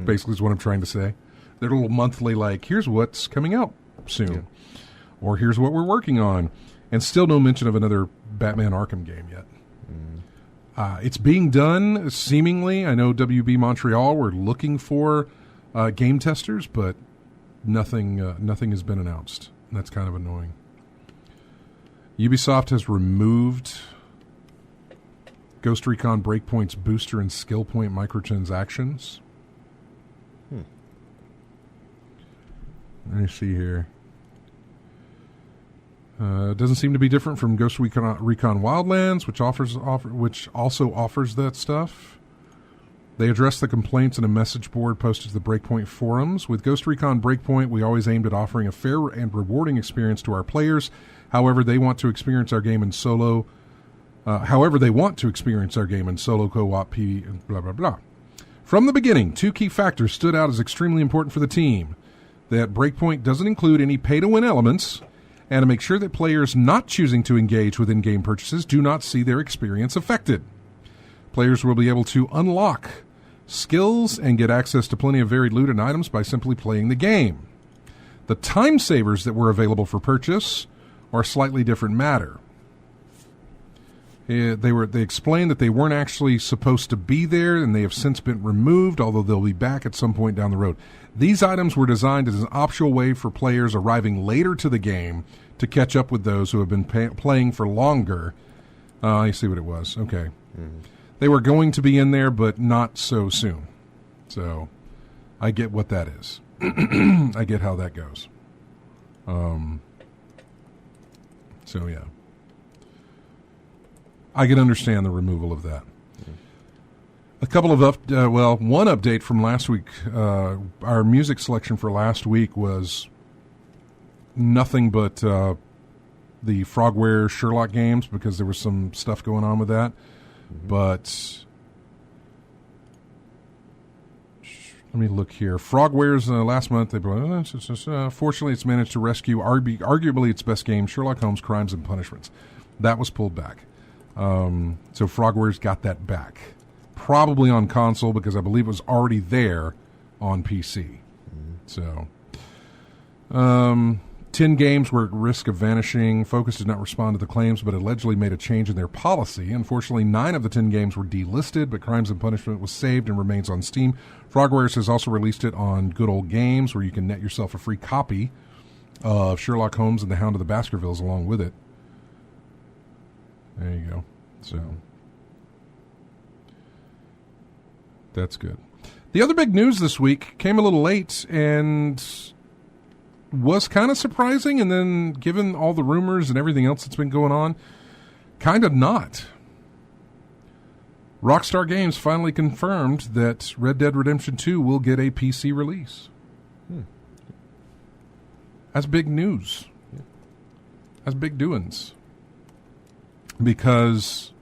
basically is what I'm trying to say. Their little monthly, here's what's coming out soon, or here's what we're working on, and still no mention of another Batman Arkham game yet. It's being done, seemingly. I know WB Montreal were looking for game testers, but nothing has been announced. And that's kind of annoying. Ubisoft has removed Ghost Recon Breakpoint's booster and skill point microtransactions. Let me see here. It doesn't seem to be different from Ghost Recon Wildlands, which also offers that stuff. They addressed the complaints in a message board posted to the Breakpoint forums. With Ghost Recon Breakpoint, we always aimed at offering a fair and rewarding experience to our players. However, they want to experience our game in solo. Co-op, blah, blah, blah. From the beginning, two key factors stood out as extremely important for the team. That Breakpoint doesn't include any pay-to-win elements, and to make sure that players not choosing to engage with in-game purchases do not see their experience affected. Players will be able to unlock skills and get access to plenty of varied loot and items by simply playing the game. The time savers that were available for purchase are a slightly different matter. They explained that they weren't actually supposed to be there, and they have since been removed, although they'll be back at some point down the road. These items were designed as an optional way for players arriving later to the game to catch up with those who have been playing for longer. I see what it was. Okay. Mm-hmm. They were going to be in there, but not so soon. So I get what that is. I get how that goes. So, yeah. I can understand the removal of that. A couple of one update from last week. Our music selection for last week was nothing but the Frogware Sherlock games, because there was some stuff going on with that. Mm-hmm. But let me look here. Frogware's last month. Fortunately, it's managed to rescue arguably its best game, Sherlock Holmes: Crimes and Punishments. That was pulled back. So Frogware's got that back. Probably on console, because I believe it was already there on PC. Mm-hmm. So, 10 games were at risk of vanishing. Focus did not respond to the claims, but allegedly made a change in their policy. Unfortunately, 9 of the 10 games were delisted, but Crimes and Punishment was saved and remains on Steam. Frogwares has also released it on Good Old Games, where you can net yourself a free copy of Sherlock Holmes and the Hound of the Baskervilles along with it. There you go. So that's good. The other big news this week came a little late and was kind of surprising, and then given all the rumors and everything else that's been going on, kind of not. Rockstar Games finally confirmed that Red Dead Redemption 2 will get a PC release. That's big news. That's big doings. Because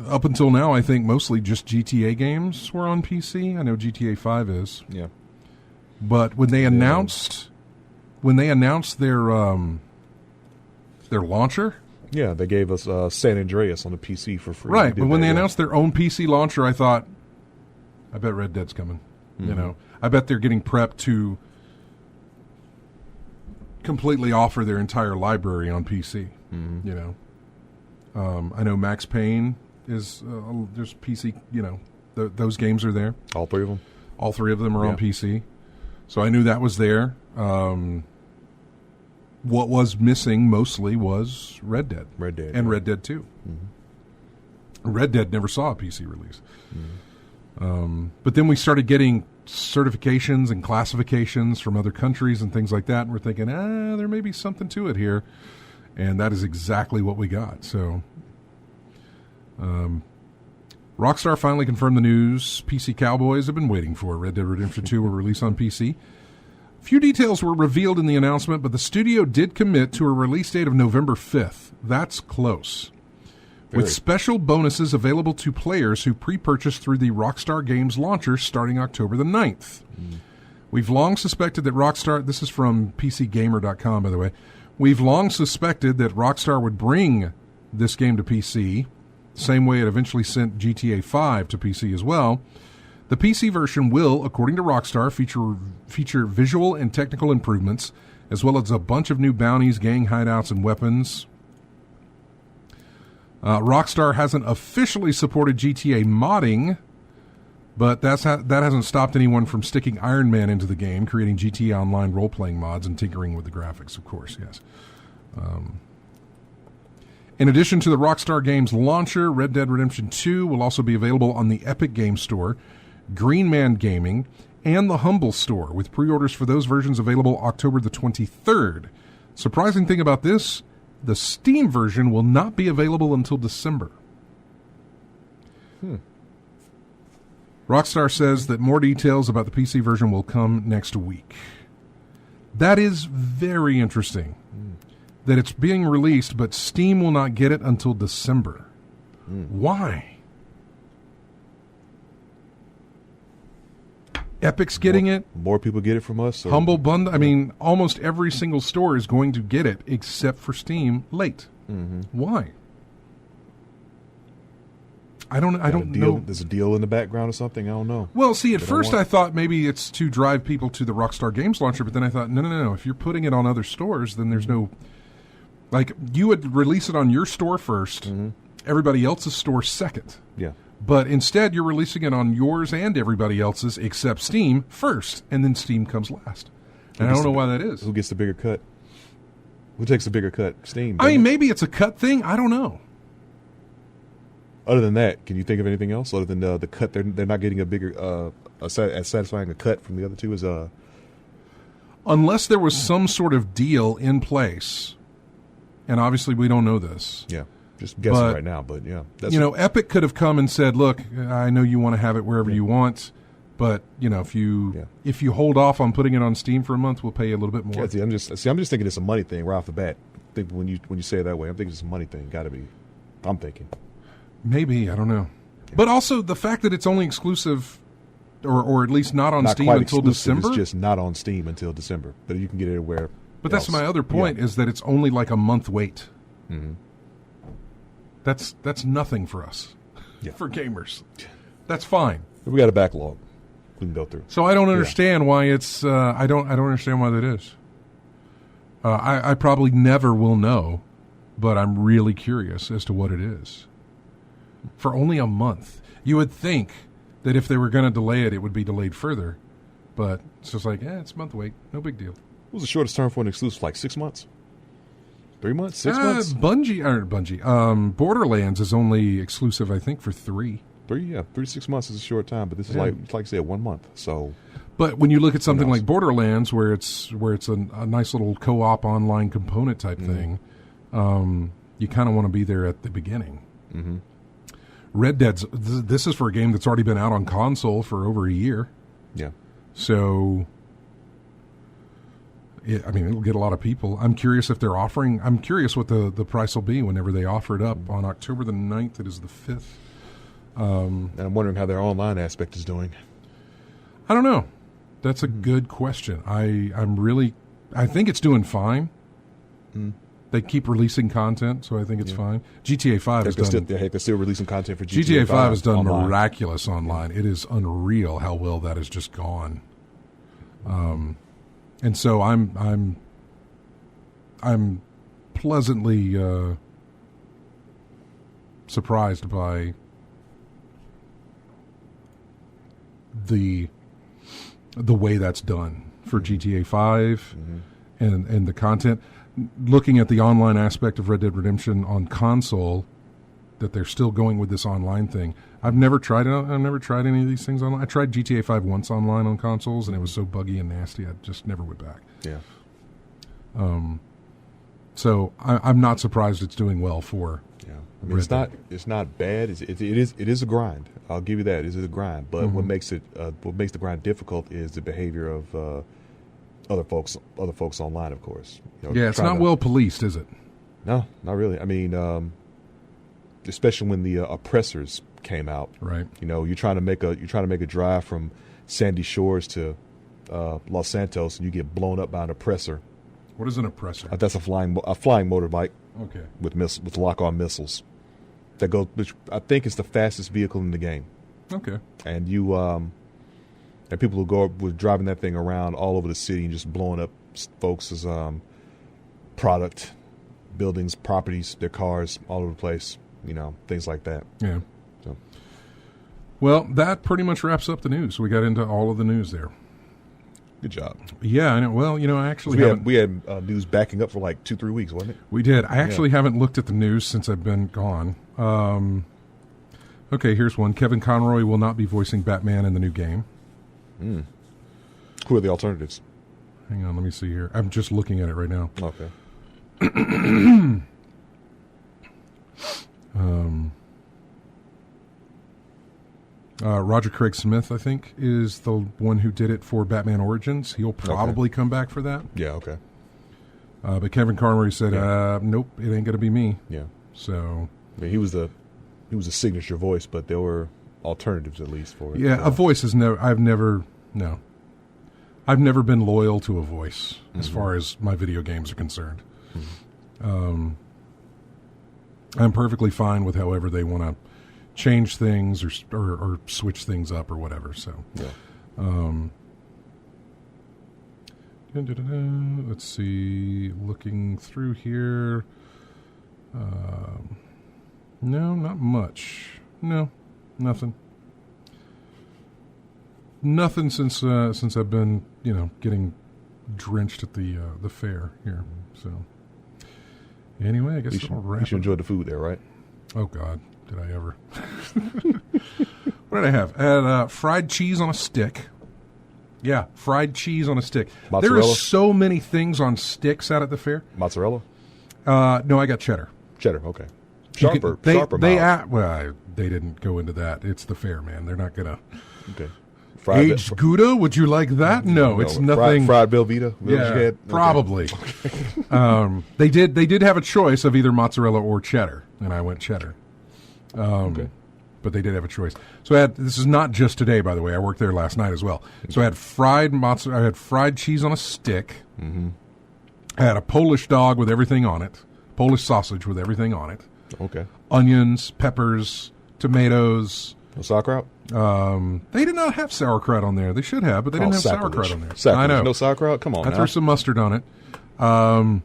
up until now, I think mostly just GTA games were on PC. I know GTA 5 is. Yeah. But when they announced their launcher, yeah, they gave us San Andreas on the PC for free. Right, but when they announced their own PC launcher, I thought, I bet Red Dead's coming. Mm-hmm. You know, I bet they're getting prepped to completely offer their entire library on PC. Mm-hmm. You know, I know Max Payne is there's PC. You know, those games are there. All 3 of them. All 3 of them are on PC. So I knew that was there. What was missing mostly was Red Dead. And Red Dead 2. Mm-hmm. Red Dead never saw a PC release. Mm-hmm. But then we started getting certifications and classifications from other countries and things like that, and we're thinking, there may be something to it here. And that is exactly what we got. So Rockstar finally confirmed the news PC cowboys have been waiting for. Red Dead Redemption 2 will release on PC. Few details were revealed in the announcement, but the studio did commit to a release date of November 5th. That's close. With special bonuses available to players who pre-purchased through the Rockstar Games launcher starting October the 9th. We've long suspected that Rockstar... This is from PCGamer.com, by the way. We've long suspected that Rockstar would bring this game to PC, same way it eventually sent GTA 5 to PC as well. The PC version will, according to Rockstar, feature visual and technical improvements, as well as a bunch of new bounties, gang hideouts, and weapons. Rockstar hasn't officially supported GTA modding, but that hasn't stopped anyone from sticking Iron Man into the game, creating GTA Online role-playing mods and tinkering with the graphics, of course, yes. In addition to the Rockstar Games launcher, Red Dead Redemption 2 will also be available on the Epic Games Store, Green Man Gaming, and the Humble Store, with pre-orders for those versions available October the 23rd. Surprising thing about this, the Steam version will not be available until December. Rockstar says that more details about the PC version will come next week. That is very interesting. That it's being released, but Steam will not get it until December. Why? Epic's getting it. More people get it from us. Or? Humble Bundle. I mean, almost every single store is going to get it, except for Steam late. Why? I don't know. There's a deal in the background or something. I don't know. Well, see, at first I thought maybe it's to drive people to the Rockstar Games launcher, but then I thought, no. If you're putting it on other stores, then there's no... Like, you would release it on your store first, everybody else's store second. Yeah. But instead, you're releasing it on yours and everybody else's except Steam first, and then Steam comes last. And I don't know why that is. Who gets the bigger cut? Who takes the bigger cut? Steam. I mean, maybe it's a cut thing. I don't know. Other than that, can you think of anything else other than the cut? They're not getting a bigger, as satisfying a cut from the other two as unless there was some sort of deal in place, and obviously we don't know this. Yeah, just guessing right now, but yeah, that's Epic could have come and said, "Look, I know you want to have it wherever you want, but if you hold off on putting it on Steam for a month, we'll pay you a little bit more." Yeah, I'm just thinking it's a money thing right off the bat. I think when you say it that way, I'm thinking it's a money thing. Got to be. I'm thinking. Maybe, I don't know. Yeah. But also the fact that it's only exclusive, or at least not on Steam until December. It's just not on Steam until December, but you can get it everywhere. But that's my other point, is that it's only like a month wait. That's nothing for us, for gamers. That's fine. We got a backlog we can go through. So I don't understand why it's. I don't understand why that is. I probably never will know, but I'm really curious as to what it is. For only a month. You would think that if they were going to delay it, it would be delayed further. But it's just like, it's a month wait. No big deal. What was the shortest term for an exclusive? Like 6 months? 3 months? 6 months? Borderlands is only exclusive, I think, for 3. 3 to 6 months is a short time, but this is like I said, 1 month. So, but when you look at something like Borderlands, where it's a nice little co-op online component type thing, you kind of want to be there at the beginning. Red Dead's, this is for a game that's already been out on console for over a year. Yeah. So, it'll get a lot of people. I'm curious if they're offering, I'm curious what the price will be whenever they offer it up on October the 9th. It is the 5th. And I'm wondering how their online aspect is doing. I don't know. That's a good question. I think it's doing fine. They keep releasing content, so I think it's fine. GTA 5 has done... They're still releasing content for GTA 5 has done online. Miraculous online. It is unreal how well that has just gone. And so I'm pleasantly surprised by the way that's done for GTA 5 and the content. Looking at the online aspect of Red Dead Redemption on console, that they're still going with this online thing. I've never tried it. I've never tried any of these things online. I tried GTA 5 once online on consoles, and it was so buggy and nasty, I just never went back. Yeah. So I'm not surprised it's doing well for. Yeah. I mean, it's not bad. It is a grind. I'll give you that. It is a grind. But what makes the grind difficult is the behavior of other folks online, of course. It's not well policed, is it? No, not really. I mean, especially when the oppressors came out. Right. You're trying to make a drive from Sandy Shores to Los Santos, and you get blown up by an oppressor. What is an oppressor? That's a flying motorbike. Okay. With lock-on missiles. Which I think is the fastest vehicle in the game. Okay. And you and people who go up with driving that thing around all over the city and just blowing up folks' product, buildings, properties, their cars, all over the place. Things like that. Yeah. So. Well, that pretty much wraps up the news. We got into all of the news there. Good job. Yeah, I know. Well, I actually we had news backing up for like 2-3 weeks, wasn't it? We did. I actually haven't looked at the news since I've been gone. Okay, here's one. Kevin Conroy will not be voicing Batman in the new game. Who are the alternatives? Hang on, let me see here. I'm just looking at it right now. Okay. Roger Craig Smith, I think, is the one who did it for Batman Origins. He'll probably come back for that. Yeah, okay. But Kevin Conroy said, nope, it ain't going to be me. Yeah. So... I mean, he was a signature voice, but there were alternatives at least for it. Yeah, a voice is never... I've never been loyal to a voice as far as my video games are concerned. I'm perfectly fine with however they want to change things or switch things up or whatever. So, let's see. Looking through here, no, not much. No, nothing. Nothing since I've been getting drenched at the fair here. So anyway, I guess you should enjoy the food there, right? Oh God. Did I ever? What did I have? I had fried cheese on a stick. Yeah, fried cheese on a stick. Mozzarella? There are so many things on sticks out at the fair. Mozzarella? No, I got cheddar. Cheddar, okay. Sharper They didn't go into that. It's the fair, man. They're not gonna. Okay. Aged Gouda? Would you like that? No, it's nothing. Fried Velveeta? Yeah, probably. They did have a choice of either mozzarella or cheddar, and I went cheddar. But they did have a choice. So this is not just today, by the way. I worked there last night as well. So I had fried mozzarella. I had fried cheese on a stick. Mm-hmm. I had a Polish dog with everything on it. Polish sausage with everything on it. Okay. Onions, Peppers, tomatoes. No sauerkraut? They did not have sauerkraut on there. They should have, but they didn't have sauerkraut on there. Sacrilege. I know. No sauerkraut? Come on. I threw some mustard on it. Not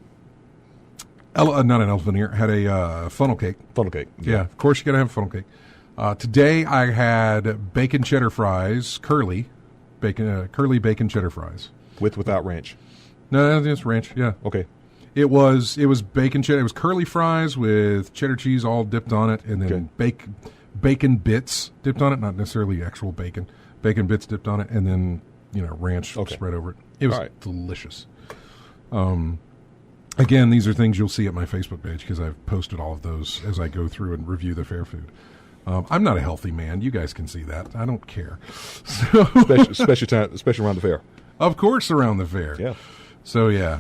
an elephant ear. Had a funnel cake. Funnel cake. Yeah, of course you got to have a funnel cake. Today I had bacon cheddar fries, curly bacon cheddar fries. Without ranch? No, it's ranch. Yeah. Okay. It was bacon cheddar. It was curly fries with cheddar cheese all dipped on it, and then bacon bits dipped on it. Not necessarily actual bacon. Bacon bits dipped on it, and then ranch spread over it. It was delicious. Again, these are things you'll see at my Facebook page because I've posted all of those as I go through and review the fair food. I'm not a healthy man. You guys can see that. I don't care. So especially around the fair. Of course, around the fair. Yeah. So, yeah.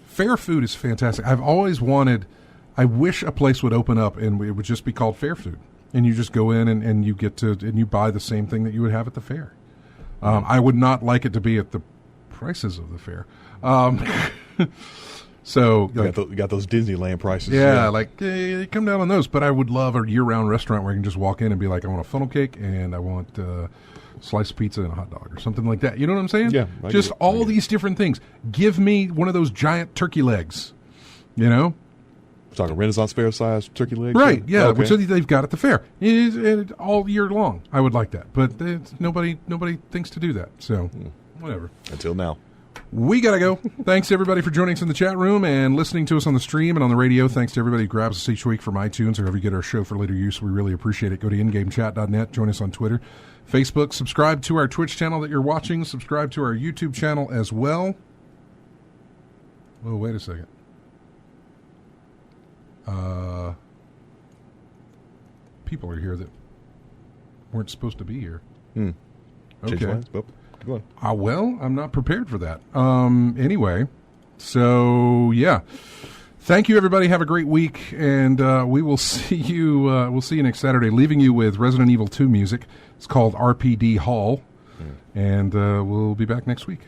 Fair food is fantastic. I've always wanted, I wish a place would open up and it would just be called fair food. And you just go in and you get to, and you buy the same thing that you would have at the fair. I would not like it to be at the prices of the fair. So you got those Disneyland prices. Yeah, come down on those. But I would love a year-round restaurant where I can just walk in and be like, I want a funnel cake and I want sliced pizza and a hot dog or something like that. You know what I'm saying? Yeah. Just all these different things. Give me one of those giant turkey legs. Talking Renaissance fair size turkey legs? Right, yeah, which they've got at the fair. All year long. I would like that. But nobody thinks to do that. So, whatever. Until now. We got to go. Thanks, everybody, for joining us in the chat room and listening to us on the stream and on the radio. Thanks to everybody who grabs us each week from iTunes or wherever you get our show for later use. We really appreciate it. Go to ingamechat.net. Join us on Twitter, Facebook. Subscribe to our Twitch channel that you're watching. Subscribe to our YouTube channel as well. Oh, wait a second. People are here that weren't supposed to be here. Okay. Well, I'm not prepared for that. Anyway, so yeah. Thank you, everybody. Have a great week, and we will see you. We'll see you next Saturday. Leaving you with Resident Evil 2 music. It's called RPD Hall, and we'll be back next week.